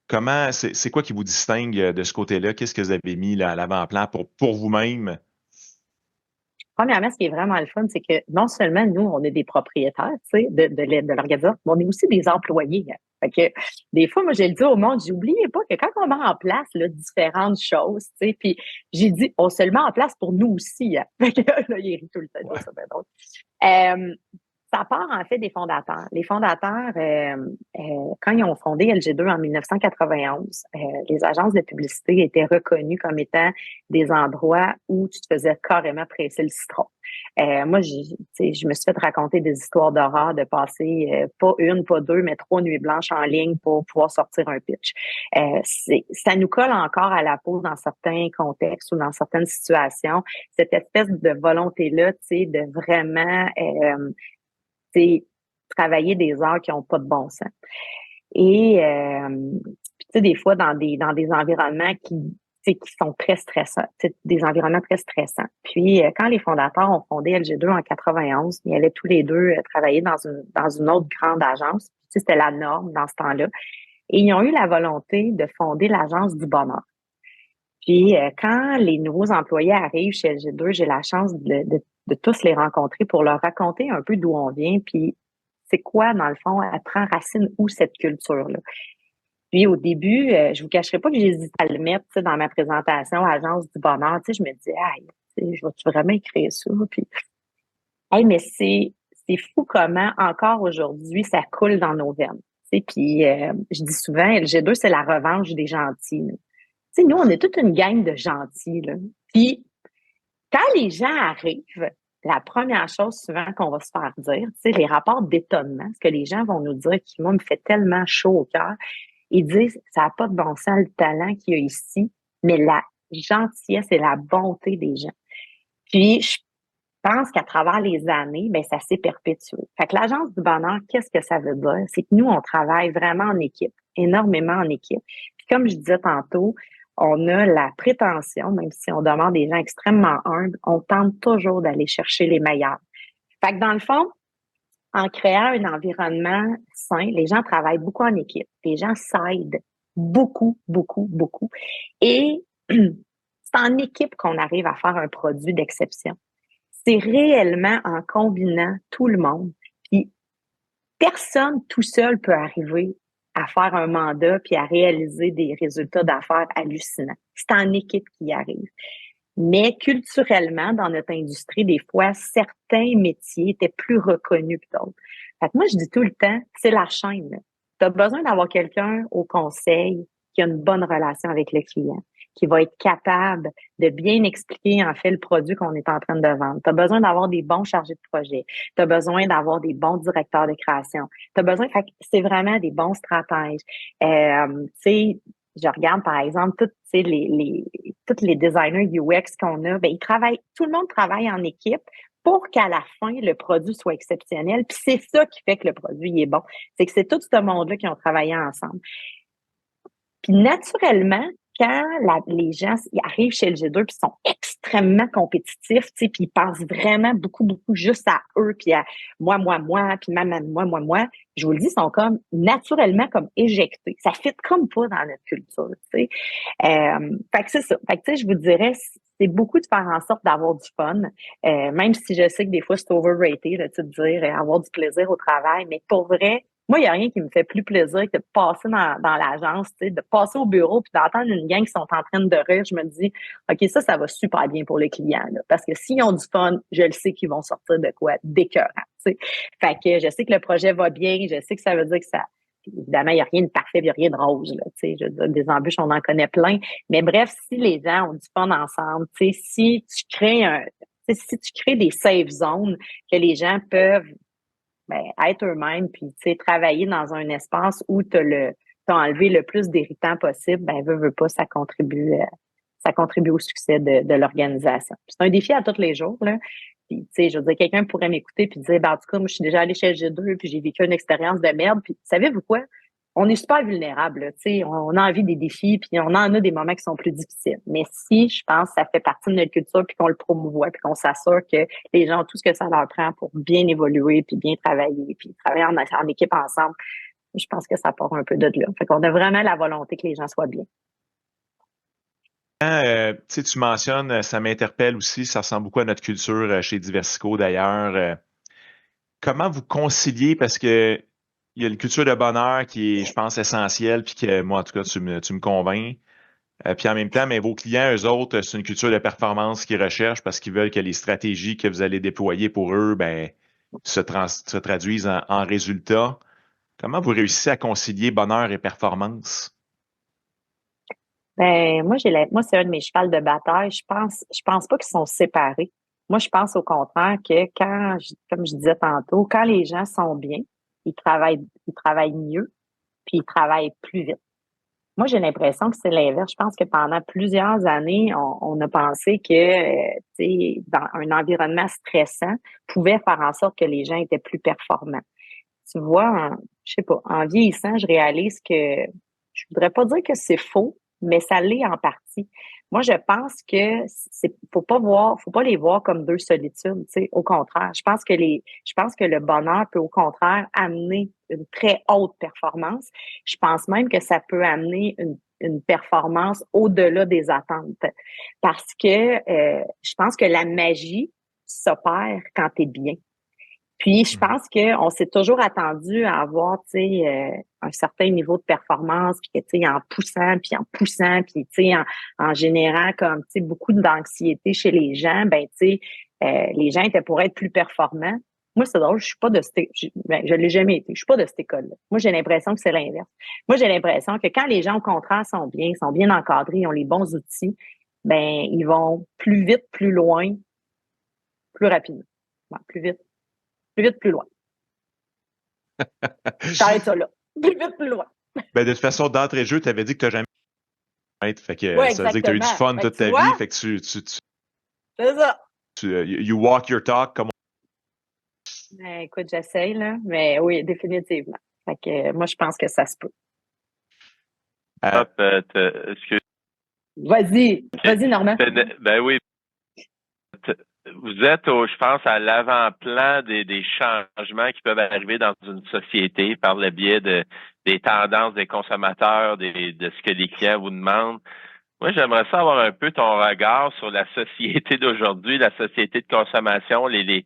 Comment, c'est quoi qui vous distingue de ce côté-là? Qu'est-ce que vous avez mis là, à l'avant-plan pour vous-même? Premièrement, ce qui est vraiment le fun, c'est que non seulement nous, on est des propriétaires, de l'organisation, mais on est aussi des employés. Hein. Fait que des fois, moi, je le dis au monde, j'oubliais pas que quand on met en place là, différentes choses, puis j'ai dit, on se le met en place pour nous aussi. Hein. Fait que là, il rit tout le temps. Ouais. Ça fait drôle. Ça part en fait des fondateurs. Les fondateurs, quand ils ont fondé LG2 en 1991, les agences de publicité étaient reconnues comme étant des endroits où tu te faisais carrément presser le citron. Moi, je me suis fait raconter des histoires d'horreur de passer pas une, pas deux, mais 3 nuits blanches en ligne pour pouvoir sortir un pitch. Ça nous colle encore à la peau dans certains contextes ou dans certaines situations, cette espèce de volonté-là, de vraiment travailler des heures qui n'ont pas de bon sens. Et des fois, dans des environnements qui sont très stressants, des environnements très stressants. Puis, quand les fondateurs ont fondé LG2 en 91, ils allaient tous les deux travailler dans une autre grande agence. C'était la norme dans ce temps-là. Et ils ont eu la volonté de fonder l'agence du bonheur. Puis, quand les nouveaux employés arrivent chez LG2, j'ai la chance de tous les rencontrer pour leur raconter un peu d'où on vient, puis c'est quoi, dans le fond, elle prend racine où cette culture-là. Puis au début, je vous cacherai pas que j'hésitais à le mettre dans ma présentation Agence du bonheur. Je me disais, je vais-tu vraiment écrire ça? Puis, mais c'est fou comment, encore aujourd'hui, ça coule dans nos veines. Puis je dis souvent, LG2, c'est la revanche des gentils. Nous, on est toute une gang de gentils. Là. Puis quand les gens arrivent, la première chose souvent qu'on va se faire dire, les rapports d'étonnement, ce que les gens vont nous dire, qui, moi, me fait tellement chaud au cœur, ils disent, ça n'a pas de bon sens le talent qu'il y a ici, mais la gentillesse et la bonté des gens. Puis, je pense qu'à travers les années, ça s'est perpétué. Fait que l'agence du bonheur, qu'est-ce que ça veut dire? C'est que nous, on travaille vraiment en équipe, énormément en équipe. Puis comme je disais tantôt, on a la prétention, même si on demande des gens extrêmement humbles, on tente toujours d'aller chercher les meilleurs. Fait que dans le fond, en créant un environnement sain, les gens travaillent beaucoup en équipe. Les gens s'aident beaucoup, beaucoup, beaucoup. Et c'est en équipe qu'on arrive à faire un produit d'exception. C'est réellement en combinant tout le monde. Puis personne tout seul peut arriver à faire un mandat puis à réaliser des résultats d'affaires hallucinants. C'est en équipe qui y arrive. Mais culturellement, dans notre industrie, des fois, certains métiers étaient plus reconnus que d'autres. Fait que moi, je dis tout le temps, c'est la chaîne. Tu as besoin d'avoir quelqu'un au conseil qui a une bonne relation avec le client, qui va être capable de bien expliquer, en fait, le produit qu'on est en train de vendre. Tu as besoin d'avoir des bons chargés de projet. Tu as besoin d'avoir des bons directeurs de création. Tu as besoin, fait que c'est vraiment des bons stratèges. Je regarde, par exemple, tous les designers UX qu'on a, ils travaillent, tout le monde travaille en équipe pour qu'à la fin, le produit soit exceptionnel. Puis c'est ça qui fait que le produit est bon. C'est que c'est tout ce monde-là qui ont travaillé ensemble. Puis naturellement, quand les gens arrivent chez LG2 puis sont extrêmement compétitifs, tu sais, puis ils pensent vraiment beaucoup, beaucoup juste à eux, puis à moi, puis moi. Je vous le dis, ils sont comme naturellement comme éjectés. Ça fit comme pas dans notre culture, tu sais. Fait que c'est ça. Fait que, tu sais, je vous dirais, c'est beaucoup de faire en sorte d'avoir du fun, même si je sais que des fois, c'est overrated, là, tu sais, de dire avoir du plaisir au travail, mais pour vrai, moi, il n'y a rien qui me fait plus plaisir que de passer dans l'agence, tu sais, de passer au bureau puis d'entendre une gang qui sont en train de rire. Je me dis, OK, ça va super bien pour les clients, là, parce que s'ils ont du fun, je le sais qu'ils vont sortir de quoi d'écœurant, tu sais. Fait que je sais que le projet va bien, je sais que ça veut dire que ça, évidemment, il n'y a rien de parfait, il n'y a rien de rose, là, tu sais. Je veux dire, des embûches, on en connaît plein. Mais bref, si les gens ont du fun ensemble, tu sais, si tu crées des safe zones que les gens peuvent être eux-mêmes, puis tu sais, travailler dans un espace où t'as enlevé le plus d'irritants possible, veut pas, ça contribue au succès de l'organisation. Puis c'est un défi à tous les jours, là. Puis, tu sais, je veux dire, quelqu'un pourrait m'écouter puis dire, en tout cas, moi, je suis déjà allée chez G2 puis j'ai vécu une expérience de merde. Puis, savez-vous quoi? On est super vulnérable, là, tu sais, on a envie des défis puis on en a des moments qui sont plus difficiles. Mais si, je pense, ça fait partie de notre culture puis qu'on le promouvoit puis qu'on s'assure que les gens ont tout ce que ça leur prend pour bien évoluer puis bien travailler puis travailler en équipe ensemble, je pense que ça part un peu de là. Fait qu'on a vraiment la volonté que les gens soient bien. Tu mentionnes, ça m'interpelle aussi, ça ressemble beaucoup à notre culture chez Diversico d'ailleurs. Comment vous conciliez, parce que il y a une culture de bonheur qui est, je pense, essentielle, puis que moi, en tout cas, tu me convaincs. Puis en même temps, mais vos clients, eux autres, c'est une culture de performance qu'ils recherchent parce qu'ils veulent que les stratégies que vous allez déployer pour eux, se traduisent en résultats. Comment vous réussissez à concilier bonheur et performance? Moi, c'est un de mes chevals de bataille. Je pense pas qu'ils sont séparés. Moi, je pense au contraire que comme je disais tantôt, quand les gens sont bien, ils travaillent mieux, puis ils travaillent plus vite. Moi, j'ai l'impression que c'est l'inverse. Je pense que pendant plusieurs années, on a pensé que, tu sais, dans un environnement stressant, pouvait faire en sorte que les gens étaient plus performants. Tu vois, je sais pas, en vieillissant, je réalise que je voudrais pas dire que c'est faux, mais ça l'est en partie. Moi, je pense que faut pas les voir comme deux solitudes, tu sais. Au contraire, je pense que le bonheur peut au contraire amener une très haute performance. Je pense même que ça peut amener une performance au-delà des attentes. Parce que je pense que la magie s'opère quand tu es bien. Puis, je pense qu'on s'est toujours attendu à avoir, tu sais, un certain niveau de performance, puis que, tu sais, puis, tu sais, en générant comme, tu sais, beaucoup d'anxiété chez les gens, tu sais, les gens étaient pour être plus performants. Moi, c'est drôle, je suis pas de je l'ai jamais été. Je suis pas de cette école-là. Moi, j'ai l'impression que c'est l'inverse. Moi, j'ai l'impression que quand les gens, au contraire, sont bien encadrés, ils ont les bons outils, ils vont plus vite, plus loin, plus rapidement. Ouais, plus vite, plus loin. T'arrêtes ça là. Plus vite, plus loin. De toute façon, d'entrée de jeu, tu avais dit que tu n'as jamais fait que ouais, ça veut dire que tu as eu du fun toute ta vie. Fait que c'est ça. You walk your talk comme Écoute, j'essaye, là. Mais oui, définitivement. Fait que moi, je pense que ça se peut. Vas-y, Normand. Ben oui. Vous êtes, je pense, à l'avant-plan des changements qui peuvent arriver dans une société par le biais des tendances des consommateurs, de ce que les clients vous demandent. Moi, j'aimerais ça avoir un peu ton regard sur la société d'aujourd'hui, la société de consommation, les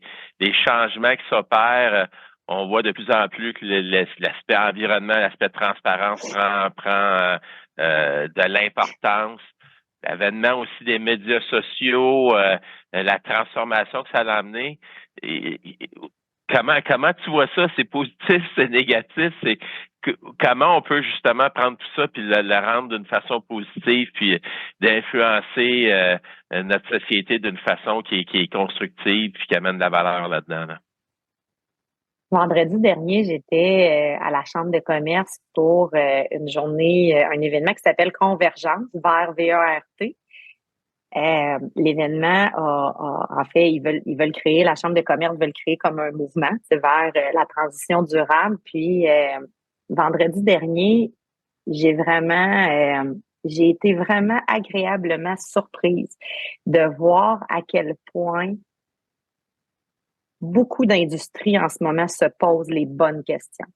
changements qui s'opèrent. On voit de plus en plus que l'aspect environnement, l'aspect transparence prend de l'importance. L'avènement aussi des médias sociaux, la transformation que ça a amené. Comment tu vois ça? C'est positif, c'est négatif? Comment on peut justement prendre tout ça puis le rendre d'une façon positive puis d'influencer notre société d'une façon qui est constructive puis qui amène de la valeur là-dedans? Là? Vendredi dernier, j'étais à la Chambre de commerce pour une journée, un événement qui s'appelle Convergence vers VART. L'événement en fait, ils veulent créer, la Chambre de commerce veulent créer comme un mouvement, c'est vers la transition durable. Puis vendredi dernier, j'ai vraiment j'ai été vraiment agréablement surprise de voir à quel point beaucoup d'industries en ce moment se posent les bonnes questions.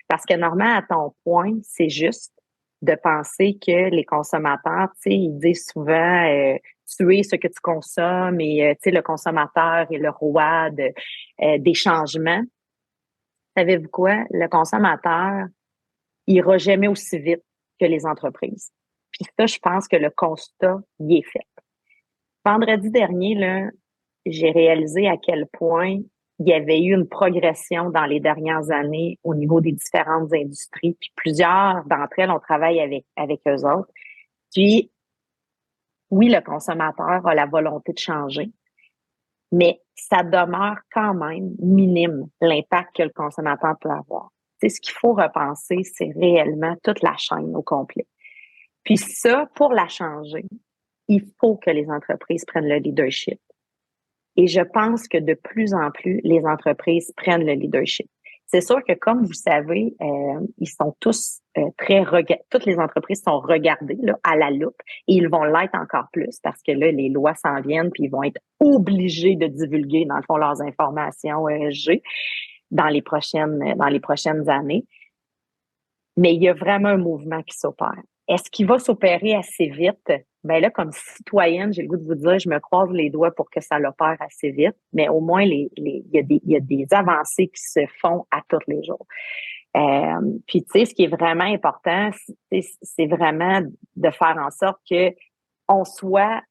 Parce que normalement, à ton point, c'est juste de penser que les consommateurs, tu sais, ils disent souvent tu es ce que tu consommes et tu sais, le consommateur est le roi des changements. Savez-vous quoi? Le consommateur ira jamais aussi vite que les entreprises. Puis ça, je pense que le constat y est fait. Vendredi dernier, là, j'ai réalisé à quel point il y avait eu une progression dans les dernières années au niveau des différentes industries. Puis plusieurs d'entre elles, on travaille avec eux autres. Puis, oui, le consommateur a la volonté de changer, mais ça demeure quand même minime l'impact que le consommateur peut avoir. C'est ce qu'il faut repenser, c'est réellement toute la chaîne au complet. Puis ça, pour la changer, il faut que les entreprises prennent le leadership. Et je pense que de plus en plus, les entreprises prennent le leadership. C'est sûr que, comme vous savez, ils sont tous toutes les entreprises sont regardées là, à la loupe et ils vont l'être encore plus parce que là, les lois s'en viennent puis ils vont être obligés de divulguer, dans le fond, leurs informations ESG dans les prochaines années. Mais il y a vraiment un mouvement qui s'opère. Est-ce qu'il va s'opérer assez vite? Ben là, comme citoyenne, j'ai le goût de vous dire, je me croise les doigts pour que ça l'opère assez vite, mais au moins, il y a des avancées qui se font à tous les jours. Puis, tu sais, ce qui est vraiment important, c'est vraiment de faire en sorte que on soit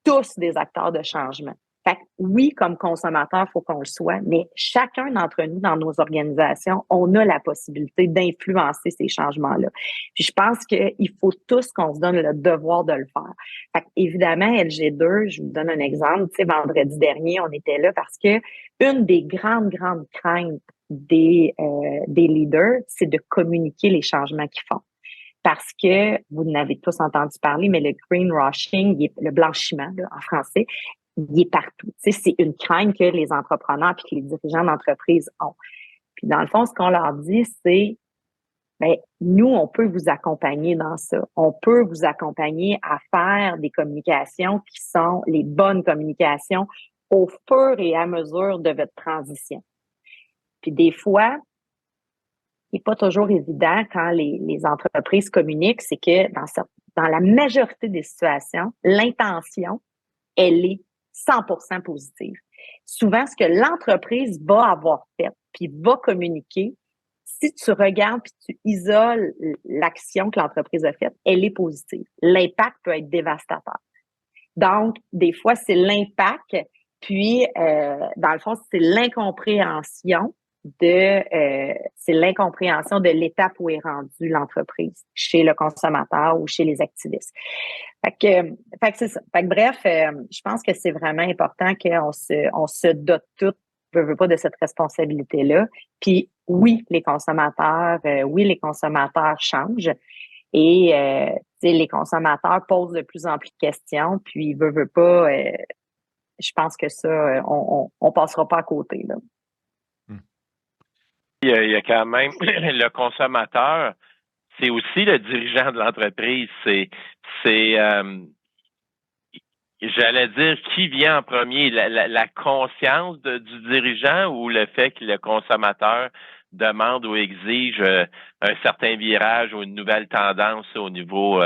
tous des acteurs de changement. Fait que oui, comme consommateur, il faut qu'on le soit, mais chacun d'entre nous, dans nos organisations, on a la possibilité d'influencer ces changements-là. Puis je pense qu'il faut tous qu'on se donne le devoir de le faire. Fait que, évidemment, LG2, je vous donne un exemple. Tu sais, vendredi dernier, on était là parce que une des grandes craintes des leaders, c'est de communiquer les changements qu'ils font. Parce que vous n'avez tous entendu parler, mais le greenwashing, le blanchiment là, en français, il est partout. Tu sais, c'est une crainte que les entrepreneurs et que les dirigeants d'entreprise ont. Puis dans le fond, ce qu'on leur dit, c'est ben, nous, on peut vous accompagner dans ça. On peut vous accompagner à faire des communications qui sont les bonnes communications au fur et à mesure de votre transition. Puis des fois, ce qui n'est pas toujours évident quand les entreprises communiquent, c'est que dans la majorité des situations, l'intention, elle est 100% positive. Souvent, ce que l'entreprise va avoir fait, puis va communiquer, si tu regardes puis tu isoles l'action que l'entreprise a faite, elle est positive. L'impact peut être dévastateur. Donc, des fois, c'est l'impact, puis dans le fond, c'est l'incompréhension de l'étape où est rendue l'entreprise chez le consommateur ou chez les activistes. Fait que c'est ça. Fait que bref, je pense que c'est vraiment important qu'on se dote toutes, veut pas, de cette responsabilité-là. Puis oui, les consommateurs changent et les consommateurs posent de plus en plus de questions. Puis veut pas, je pense que ça, on passera pas à côté là. Il y a quand même le consommateur, c'est aussi le dirigeant de l'entreprise. J'allais dire, qui vient en premier, la conscience du dirigeant ou le fait que le consommateur demande ou exige un certain virage ou une nouvelle tendance au niveau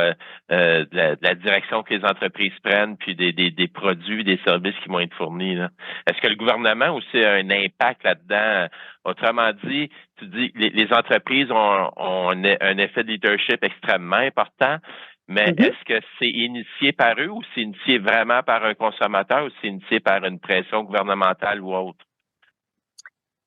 de la direction que les entreprises prennent, puis des produits, des services qui vont être fournis, là. Est-ce que le gouvernement aussi a un impact là-dedans? Autrement dit, tu dis les entreprises ont un effet de leadership extrêmement important. Mais est-ce que c'est initié par eux ou c'est initié vraiment par un consommateur ou c'est initié par une pression gouvernementale ou autre?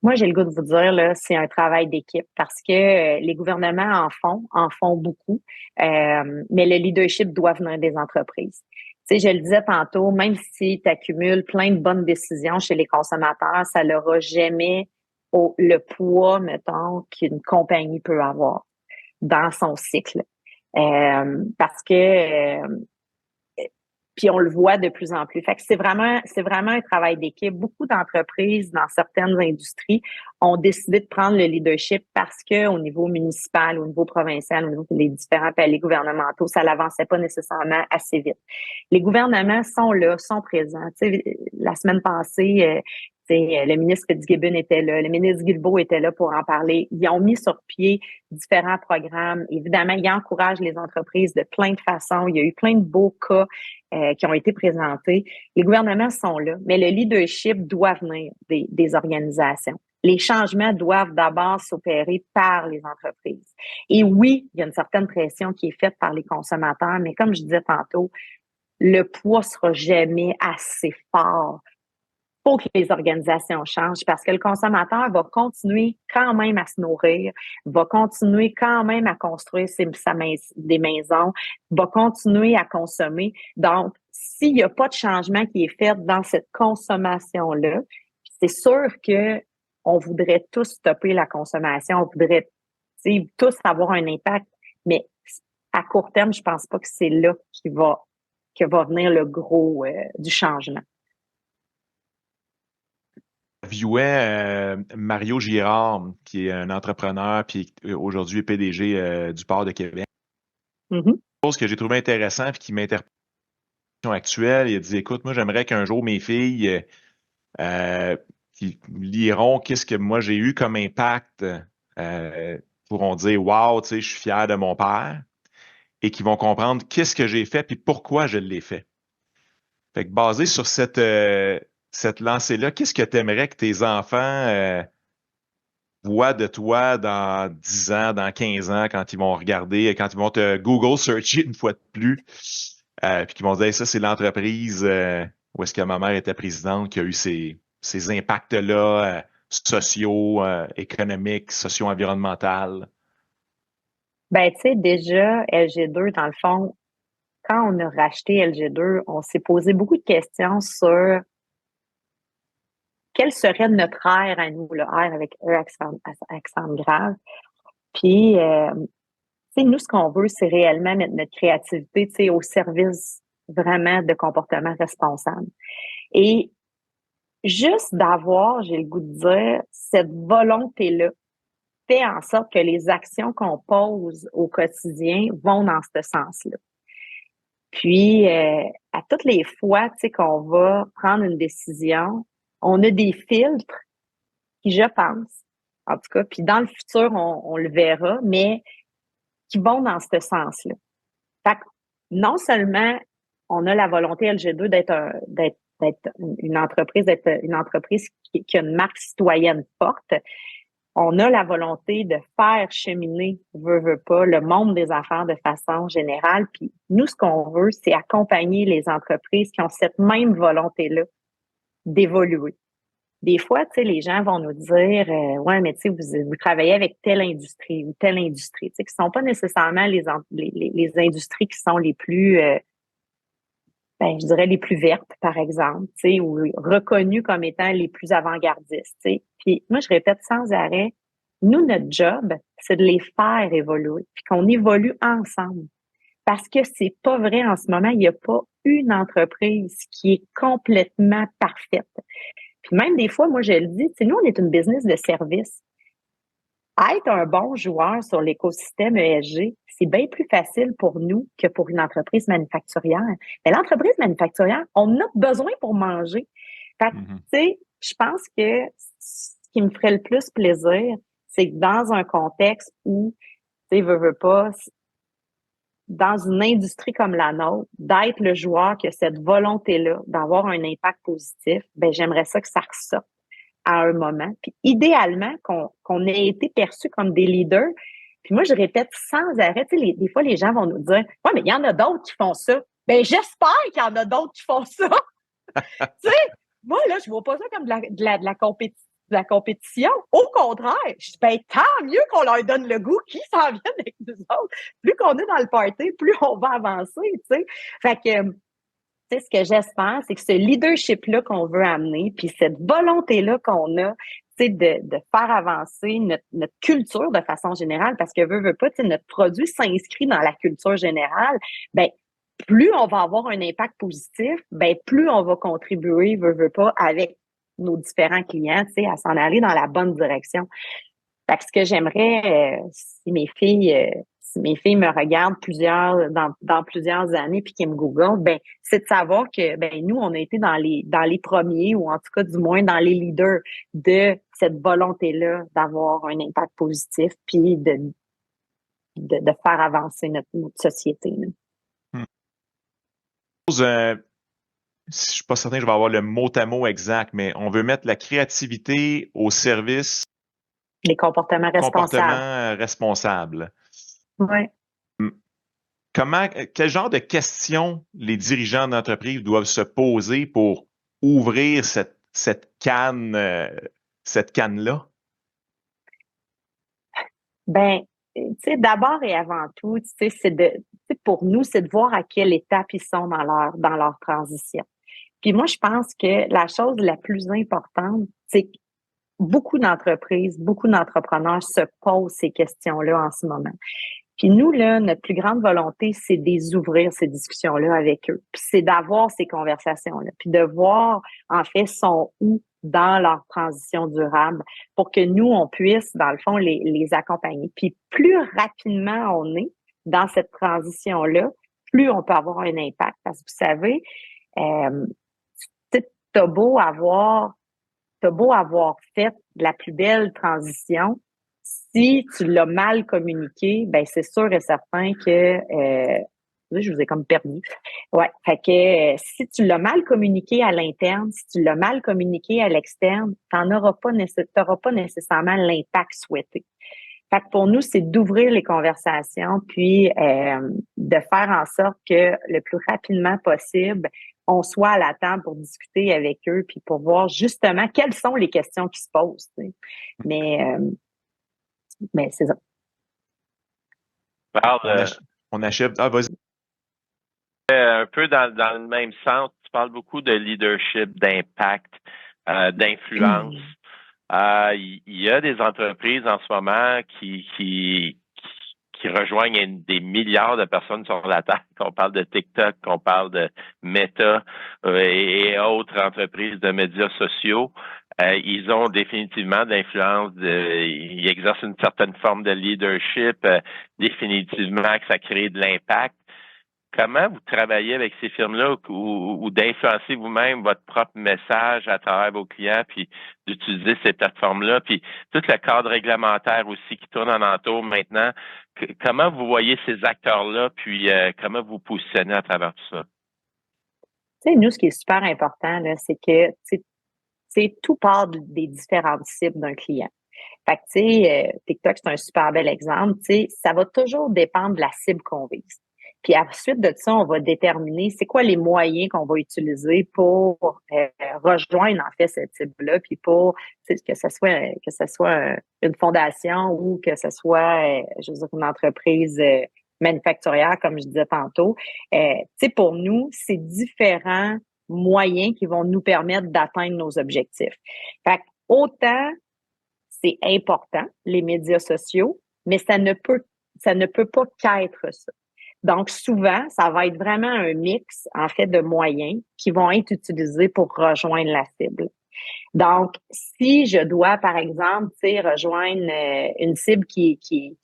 Moi, j'ai le goût de vous dire, là, c'est un travail d'équipe parce que les gouvernements en font beaucoup, mais le leadership doit venir des entreprises. Tu sais, je le disais tantôt, même si tu accumules plein de bonnes décisions chez les consommateurs, ça n'aura jamais le poids, mettons, qu'une compagnie peut avoir dans son cycle. Parce que Puis on le voit de plus en plus. Fait que c'est vraiment un travail d'équipe. Beaucoup d'entreprises dans certaines industries ont décidé de prendre le leadership parce que au niveau municipal, au niveau provincial, au niveau des différents paliers gouvernementaux, ça l'avançait pas nécessairement assez vite. Les gouvernements sont là, sont présents. Tu sais, la semaine passée, le ministre Fitzgibbon était là, le ministre Guilbeault était là pour en parler. Ils ont mis sur pied différents programmes. Évidemment, ils encouragent les entreprises de plein de façons. Il y a eu plein de beaux cas qui ont été présentés. Les gouvernements sont là, mais le leadership doit venir des organisations. Les changements doivent d'abord s'opérer par les entreprises. Et oui, il y a une certaine pression qui est faite par les consommateurs, mais comme je disais tantôt, le poids sera jamais assez fort pour que les organisations changent parce que le consommateur va continuer quand même à se nourrir, va continuer quand même à construire des maisons, va continuer à consommer. Donc, s'il n'y a pas de changement qui est fait dans cette consommation-là, c'est sûr que on voudrait tous stopper la consommation, on voudrait tous avoir un impact, mais à court terme, je pense pas que c'est là que va venir le gros du changement. Viewais Mario Girard, qui est un entrepreneur puis aujourd'hui est PDG du Port de Québec. Mm-hmm. Chose que j'ai trouvé intéressant et qui m'interpelle actuelle, il a dit écoute, moi j'aimerais qu'un jour mes filles qui liront qu'est-ce que moi j'ai eu comme impact pourront dire wow, tu sais, je suis fier de mon père et qui vont comprendre qu'est-ce que j'ai fait puis pourquoi je l'ai fait. Fait que basé sur cette lancée-là, qu'est-ce que tu aimerais que tes enfants voient de toi dans 10 ans, dans 15 ans, quand ils vont regarder, quand ils vont te Google searcher une fois de plus, puis qu'ils vont dire ça, c'est l'entreprise où est-ce que ma mère était présidente qui a eu ces impacts-là sociaux, économiques, socio-environnementaux? Ben, tu sais, déjà, LG2, dans le fond, quand on a racheté LG2, on s'est posé beaucoup de questions sur quel serait notre air à nous, le air avec accent grave. Puis, tu sais, nous, ce qu'on veut, c'est réellement mettre notre créativité, tu sais, au service vraiment de comportements responsables. Et juste d'avoir, j'ai le goût de dire, cette volonté-là fait en sorte que les actions qu'on pose au quotidien vont dans ce sens-là. Puis, à toutes les fois, tu sais, qu'on va prendre une décision, on a des filtres qui, je pense, en tout cas, puis dans le futur, on le verra, mais qui vont dans ce sens-là. Fait que non seulement on a la volonté LG2 d'être une entreprise qui a une marque citoyenne forte, on a la volonté de faire cheminer, veut pas, le monde des affaires de façon générale. Puis nous, ce qu'on veut, c'est accompagner les entreprises qui ont cette même volonté-là d'évoluer. Des fois, tu sais, les gens vont nous dire, ouais, mais tu sais, vous travaillez avec telle industrie ou telle industrie, tu sais, qui sont pas nécessairement les industries qui sont les plus, je dirais les plus vertes, par exemple, tu sais, ou reconnues comme étant les plus avant-gardistes, tu sais. Puis moi, je répète sans arrêt, nous, notre job, c'est de les faire évoluer, puis qu'on évolue ensemble. Parce que c'est pas vrai en ce moment, il n'y a pas une entreprise qui est complètement parfaite. Puis même des fois, moi, je le dis, tu sais, nous, on est une business de service. Être un bon joueur sur l'écosystème ESG, c'est bien plus facile pour nous que pour une entreprise manufacturière. Mais l'entreprise manufacturière, on a besoin pour manger. Fait que, tu sais, je pense que ce qui me ferait le plus plaisir, c'est que dans un contexte où, tu sais, veux pas, dans une industrie comme la nôtre, d'être le joueur qui a cette volonté-là d'avoir un impact positif, ben j'aimerais ça que ça ressorte à un moment. Puis idéalement, qu'on ait été perçus comme des leaders. Puis moi, je répète sans arrêt, tu sais, des fois, les gens vont nous dire, ouais, mais il y en a d'autres qui font ça. Ben j'espère qu'il y en a d'autres qui font ça. Tu sais, moi, là, je vois pas ça comme de la compétition. Au contraire, je dis, ben, tant mieux qu'on leur donne le goût qui s'en viennent avec nous autres. Plus qu'on est dans le party, plus on va avancer, tu sais. Fait que, tu sais, ce que j'espère, c'est que ce leadership-là qu'on veut amener, puis cette volonté-là qu'on a, tu sais, de faire avancer notre culture de façon générale, parce que veut pas, tu sais, notre produit s'inscrit dans la culture générale, ben, plus on va avoir un impact positif, ben plus on va contribuer, veut pas, avec nos différents clients, tu sais, à s'en aller dans la bonne direction. Fait que ce que j'aimerais, si mes filles me regardent dans plusieurs années puis qu'ils me googlent, ben c'est de savoir que ben nous on a été dans les premiers, ou en tout cas du moins dans les leaders de cette volonté-là d'avoir un impact positif puis de faire avancer notre société, là. Je suis pas certain que je vais avoir le mot à mot exact, mais on veut mettre la créativité au service Les comportements du comportement responsables. responsable. Ouais. Quel genre de questions les dirigeants d'entreprise doivent se poser pour ouvrir cette canne-là? Ben, tu sais, d'abord et avant tout, tu sais, pour nous, c'est de voir à quelle étape ils sont dans leur transition. Puis moi, je pense que la chose la plus importante, c'est que beaucoup d'entreprises, beaucoup d'entrepreneurs se posent ces questions-là en ce moment. Puis nous, là, notre plus grande volonté, c'est de les ouvrir, ces discussions-là avec eux. Puis c'est d'avoir ces conversations-là. Puis de voir, en fait, sont où dans leur transition durable pour que nous, on puisse, dans le fond, les accompagner. Puis plus rapidement on est dans cette transition-là, plus on peut avoir un impact. Parce que vous savez, t'as beau avoir fait la plus belle transition, si tu l'as mal communiqué, ben c'est sûr et certain que je vous ai comme perdu. Ouais, fait que si tu l'as mal communiqué à l'interne, si tu l'as mal communiqué à l'externe, t'auras pas nécessairement l'impact souhaité. Fait que pour nous, c'est d'ouvrir les conversations, puis de faire en sorte que le plus rapidement possible, on soit à la table pour discuter avec eux, puis pour voir justement quelles sont les questions qui se posent. Tu sais. Mais c'est ça. On achève. Ah, vas-y. Un peu dans le même sens, tu parles beaucoup de leadership, d'impact, d'influence. Il y a des entreprises en ce moment qui rejoignent des milliards de personnes sur la Terre, qu'on parle de TikTok, qu'on parle de Meta et autres entreprises de médias sociaux. Ils ont définitivement de l'influence, ils exercent une certaine forme de leadership, définitivement que ça crée de l'impact. Comment vous travaillez avec ces firmes-là ou d'influencer vous-même votre propre message à travers vos clients, puis d'utiliser ces plateformes-là, puis tout le cadre réglementaire aussi qui tourne en entour maintenant. Comment vous voyez ces acteurs-là, puis comment vous positionnez à travers tout ça? Tu sais, nous, ce qui est super important, là, c'est que tout part des différentes cibles d'un client. Fait que, tu sais, TikTok, c'est un super bel exemple. Tu sais, ça va toujours dépendre de la cible qu'on vise. Puis ensuite de ça, on va déterminer c'est quoi les moyens qu'on va utiliser pour rejoindre en fait cette cible-là, puis pour que ce soit une fondation ou que ce soit, je veux dire, une entreprise manufacturière, comme je disais tantôt. Tu sais, pour nous, c'est différents moyens qui vont nous permettre d'atteindre nos objectifs. Fait que autant c'est important, les médias sociaux, mais ça ne peut pas qu'être ça. Donc, souvent, ça va être vraiment un mix, en fait, de moyens qui vont être utilisés pour rejoindre la cible. Donc, si je dois, par exemple, rejoindre une cible qui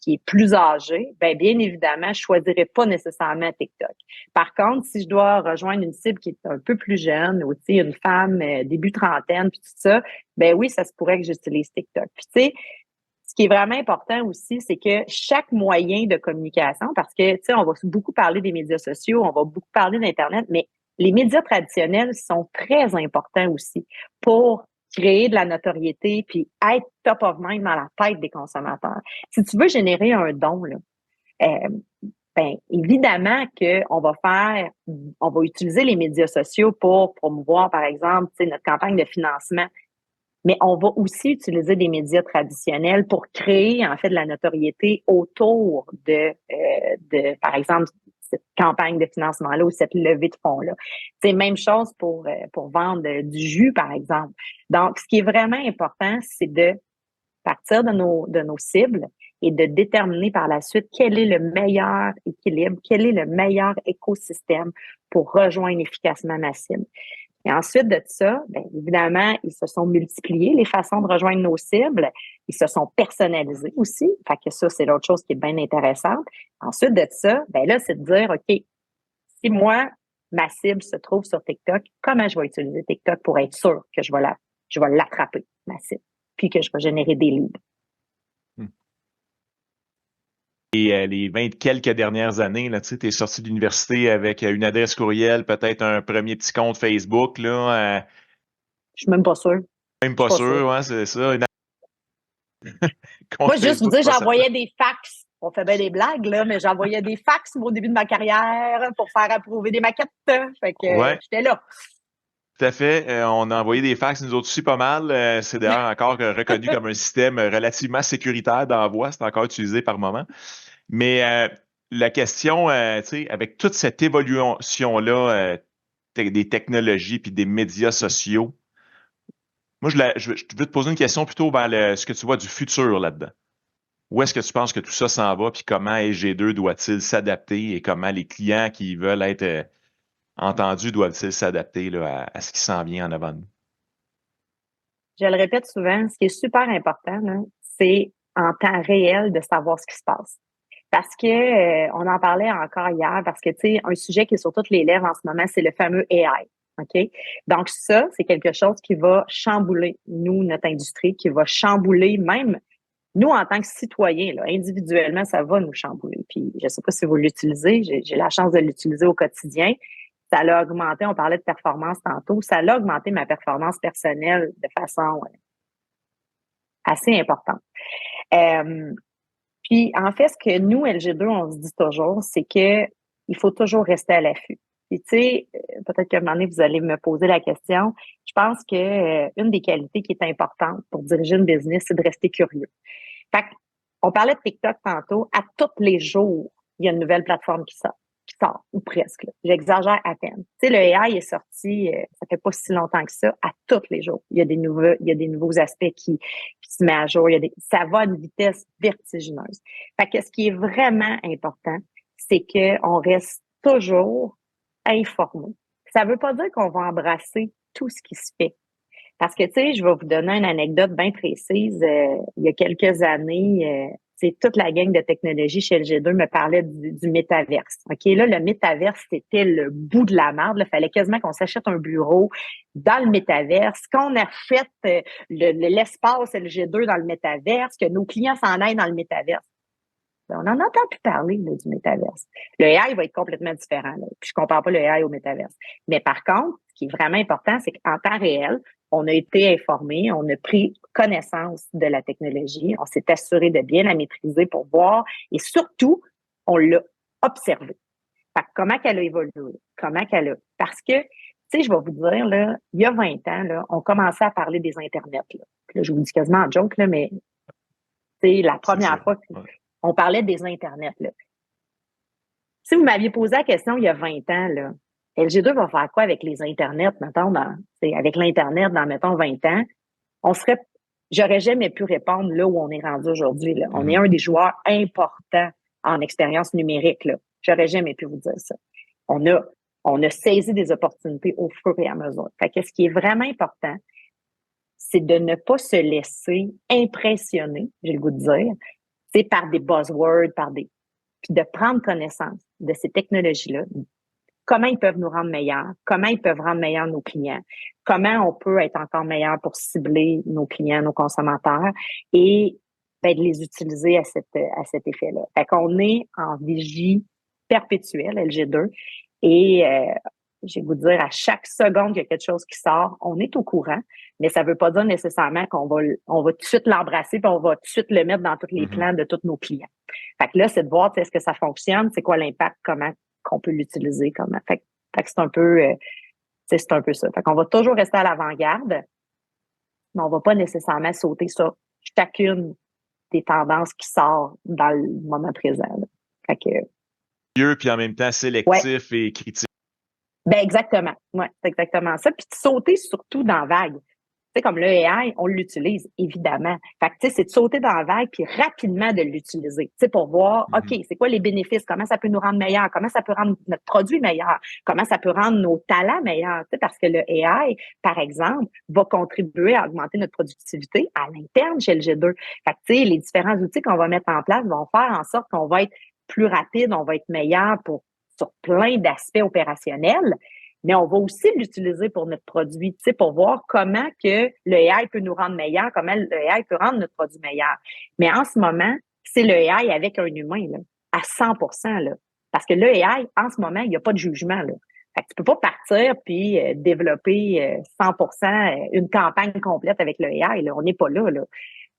est plus âgée, bien évidemment, je choisirai pas nécessairement TikTok. Par contre, si je dois rejoindre une cible qui est un peu plus jeune, ou une femme début trentaine, puis tout ça, ben oui, ça se pourrait que j'utilise TikTok. Puis tu sais, ce qui est vraiment important aussi, c'est que chaque moyen de communication, parce que, tu sais, on va beaucoup parler des médias sociaux, on va beaucoup parler d'Internet, mais les médias traditionnels sont très importants aussi pour créer de la notoriété puis être top of mind dans la tête des consommateurs. Si tu veux générer un don, là, ben évidemment que on va utiliser les médias sociaux pour promouvoir, par exemple, tu sais, notre campagne de financement. Mais on va aussi utiliser des médias traditionnels pour créer, en fait, de la notoriété autour par exemple, cette campagne de financement-là ou cette levée de fonds-là. C'est même chose pour vendre du jus, par exemple. Donc, ce qui est vraiment important, c'est de partir de nos cibles et de déterminer par la suite quel est le meilleur équilibre, quel est le meilleur écosystème pour rejoindre efficacement ma cible. Et ensuite de ça, bien évidemment, ils se sont multipliés, les façons de rejoindre nos cibles. Ils se sont personnalisés aussi. Fait que ça, c'est l'autre chose qui est bien intéressante. Ensuite de ça, ben là, c'est de dire, OK, si moi, ma cible se trouve sur TikTok, comment je vais utiliser TikTok pour être sûr que je vais l'attraper, ma cible, puis que je vais générer des leads. Et les 20 quelques dernières années, là, tu es sorti de l'université avec une adresse courriel, peut-être un premier petit compte Facebook. Là, je suis même pas sûre. Même pas sûr, ouais, c'est ça. Moi, juste vous dire, j'envoyais des fax. On fait bien des blagues, là, mais j'envoyais des fax au début de ma carrière pour faire approuver des maquettes. Fait que j'étais là. Tout à fait. On a envoyé des fax, nous autres aussi, pas mal. C'est d'ailleurs encore reconnu comme un système relativement sécuritaire d'envoi. C'est encore utilisé par moment. Mais la question, tu sais, avec toute cette évolution-là des technologies puis des médias sociaux, moi, je veux te poser une question plutôt vers ce que tu vois du futur là-dedans. Où est-ce que tu penses que tout ça s'en va, puis comment SG2 doit-il s'adapter et comment les clients qui veulent être entendus doivent-ils s'adapter là, à ce qui s'en vient en avant de nous? Je le répète souvent, ce qui est super important, là, c'est en temps réel de savoir ce qui se passe. Parce que on en parlait encore hier, parce que tu sais, un sujet qui est sur toutes les lèvres en ce moment, c'est le fameux AI. OK? Donc, ça, c'est quelque chose qui va chambouler, nous, notre industrie, qui va chambouler même nous, en tant que citoyens, là, individuellement, ça va nous chambouler. Puis, je ne sais pas si vous l'utilisez, j'ai la chance de l'utiliser au quotidien. Ça l'a augmenté, on parlait de performance tantôt, ça l'a augmenté ma performance personnelle de façon assez importante. Puis, en fait, ce que nous, LG2, on se dit toujours, c'est que il faut toujours rester à l'affût. Puis, tu sais, peut-être qu'à un moment donné, vous allez me poser la question. Je pense que une des qualités qui est importante pour diriger une business, c'est de rester curieux. Fait on parlait de TikTok tantôt. À tous les jours, il y a une nouvelle plateforme qui sort, ou presque. Là. J'exagère à peine. Tu sais, le AI est sorti, ça fait pas si longtemps que ça. À tous les jours, il y a des nouveaux aspects qui se mettent à jour. Ça va à une vitesse vertigineuse. Fait que ce qui est vraiment important, c'est qu'on reste toujours informé. Ça veut pas dire qu'on va embrasser tout ce qui se fait. Parce que, tu sais, je vais vous donner une anecdote bien précise. Il y a quelques années, toute la gang de technologie chez LG2 me parlait du métaverse. OK, là, le métaverse, c'était le bout de la merde. Il fallait quasiment qu'on s'achète un bureau dans le métaverse, qu'on achète l'espace LG2 dans le métaverse, que nos clients s'en aillent dans le métaverse. On n'en entend plus parler là, du métaverse. Le AI va être complètement différent. Là. Puis je compare pas le AI au métaverse. Mais par contre, ce qui est vraiment important, c'est qu'en temps réel, on a été informé, on a pris connaissance de la technologie, on s'est assuré de bien la maîtriser pour voir et surtout, on l'a observé. Fait que comment qu'elle a évolué, comment qu'elle a... Parce que, tu sais, je vais vous dire, là, il y a 20 ans, là, on commençait à parler des Internets. Là, je vous dis quasiment en joke, là, mais c'est la première fois qu'on parlait des Internets. Là. Si vous m'aviez posé la question il y a 20 ans, là, LG2 va faire quoi avec les Internets, mettons, avec l'Internet dans, mettons, 20 ans? J'aurais jamais pu répondre là où on est rendu aujourd'hui. Là. On est un des joueurs importants en expérience numérique. Là. J'aurais jamais pu vous dire ça. On a saisi des opportunités au fur et à mesure. Fait que ce qui est vraiment important, c'est de ne pas se laisser impressionner, j'ai le goût de dire, c'est par des buzzwords, puis de prendre connaissance de ces technologies-là, comment ils peuvent nous rendre meilleurs, comment ils peuvent rendre meilleurs nos clients, comment on peut être encore meilleur pour cibler nos clients, nos consommateurs et de les utiliser à cet effet-là. Fait qu'on est en vigie perpétuelle, LG2, et j'ai goût de dire, à chaque seconde qu'il y a quelque chose qui sort, on est au courant, mais ça veut pas dire nécessairement qu'on va tout de suite l'embrasser puis on va tout de suite le mettre dans tous les plans de tous nos clients. Fait que là, c'est de voir, est-ce que ça fonctionne, c'est quoi l'impact, comment qu'on peut l'utiliser, comment. Fait que c'est un peu, c'est un peu ça. Fait qu'on va toujours rester à l'avant-garde, mais on va pas nécessairement sauter sur chacune des tendances qui sortent dans le moment présent. Là. Fait que. Puis en même temps sélectif et critique. Ben exactement. Ouais, c'est exactement ça. Puis de sauter surtout dans la vague. sais, comme le AI, on l'utilise, évidemment. Fait que, tu sais, c'est de sauter dans la vague puis rapidement de l'utiliser, tu sais, pour voir, OK, c'est quoi les bénéfices? Comment ça peut nous rendre meilleurs? Comment ça peut rendre notre produit meilleur? Comment ça peut rendre nos talents meilleurs? Tu sais, parce que le AI, par exemple, va contribuer à augmenter notre productivité à l'interne chez le G2. Fait que, tu sais, les différents outils qu'on va mettre en place vont faire en sorte qu'on va être plus rapide, on va être meilleur sur plein d'aspects opérationnels. Mais on va aussi l'utiliser pour notre produit, tu sais, pour voir comment que le AI peut nous rendre meilleur, comment le AI peut rendre notre produit meilleur. Mais en ce moment, c'est le AI avec un humain, là, à 100%, là. Parce que le AI, en ce moment, il n'y a pas de jugement, là. Fait que tu peux pas partir puis développer 100% une campagne complète avec le AI, là. On n'est pas là, là.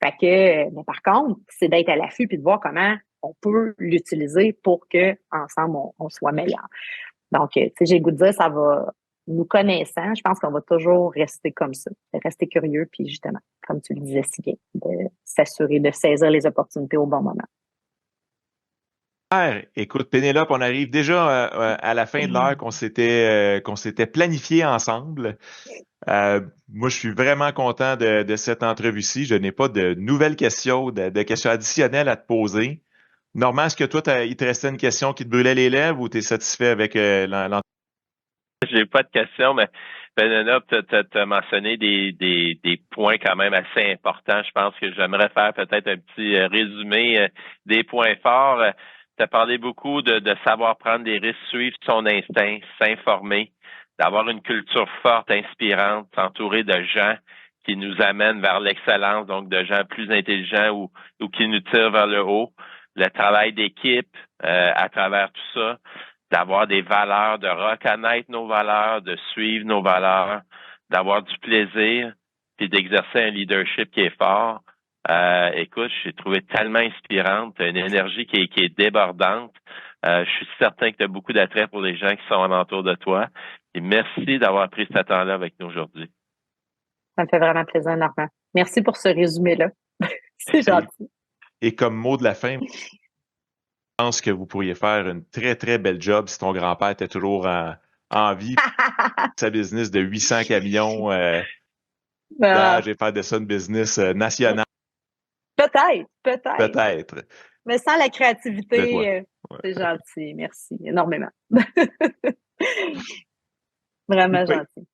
Fait que, mais par contre, c'est d'être à l'affût puis de voir comment on peut l'utiliser pour que ensemble on soit meilleur. Donc, tu sais, j'ai le goût de dire, ça va, nous connaissant, je pense qu'on va toujours rester comme ça, rester curieux, puis justement, comme tu le disais si bien, de s'assurer de saisir les opportunités au bon moment. Écoute, Pénélope, on arrive déjà à la fin de l'heure qu'on s'était planifié ensemble. Moi, je suis vraiment content de cette entrevue-ci. Je n'ai pas de nouvelles questions, de questions additionnelles à te poser. Normand, est-ce que toi, il te restait une question qui te brûlait les lèvres ou tu es satisfait avec l'entrevue? J'ai pas de questions, mais Pénélope, tu as mentionné des points quand même assez importants. Je pense que j'aimerais faire peut-être un petit résumé des points forts. Tu as parlé beaucoup de savoir prendre des risques, suivre son instinct, s'informer, d'avoir une culture forte, inspirante, s'entourer de gens qui nous amènent vers l'excellence, donc de gens plus intelligents ou qui nous tirent vers le haut. Le travail d'équipe à travers tout ça, d'avoir des valeurs, de reconnaître nos valeurs, de suivre nos valeurs, d'avoir du plaisir, puis d'exercer un leadership qui est fort. Écoute, j'ai trouvé tellement inspirante, une énergie qui est débordante. Je suis certain que tu as beaucoup d'attrait pour les gens qui sont alentour de toi. Et merci d'avoir pris ce temps-là avec nous aujourd'hui. Ça me fait vraiment plaisir, Normand. Merci pour ce résumé-là. C'est gentil. Et comme mot de la fin, je pense que vous pourriez faire une très, très belle job si ton grand-père était toujours en vie. Sa business de 800 camions d'âge et faire de ça une business nationale. Peut-être. Mais sans la créativité, c'est gentil. Merci énormément. Vraiment gentil.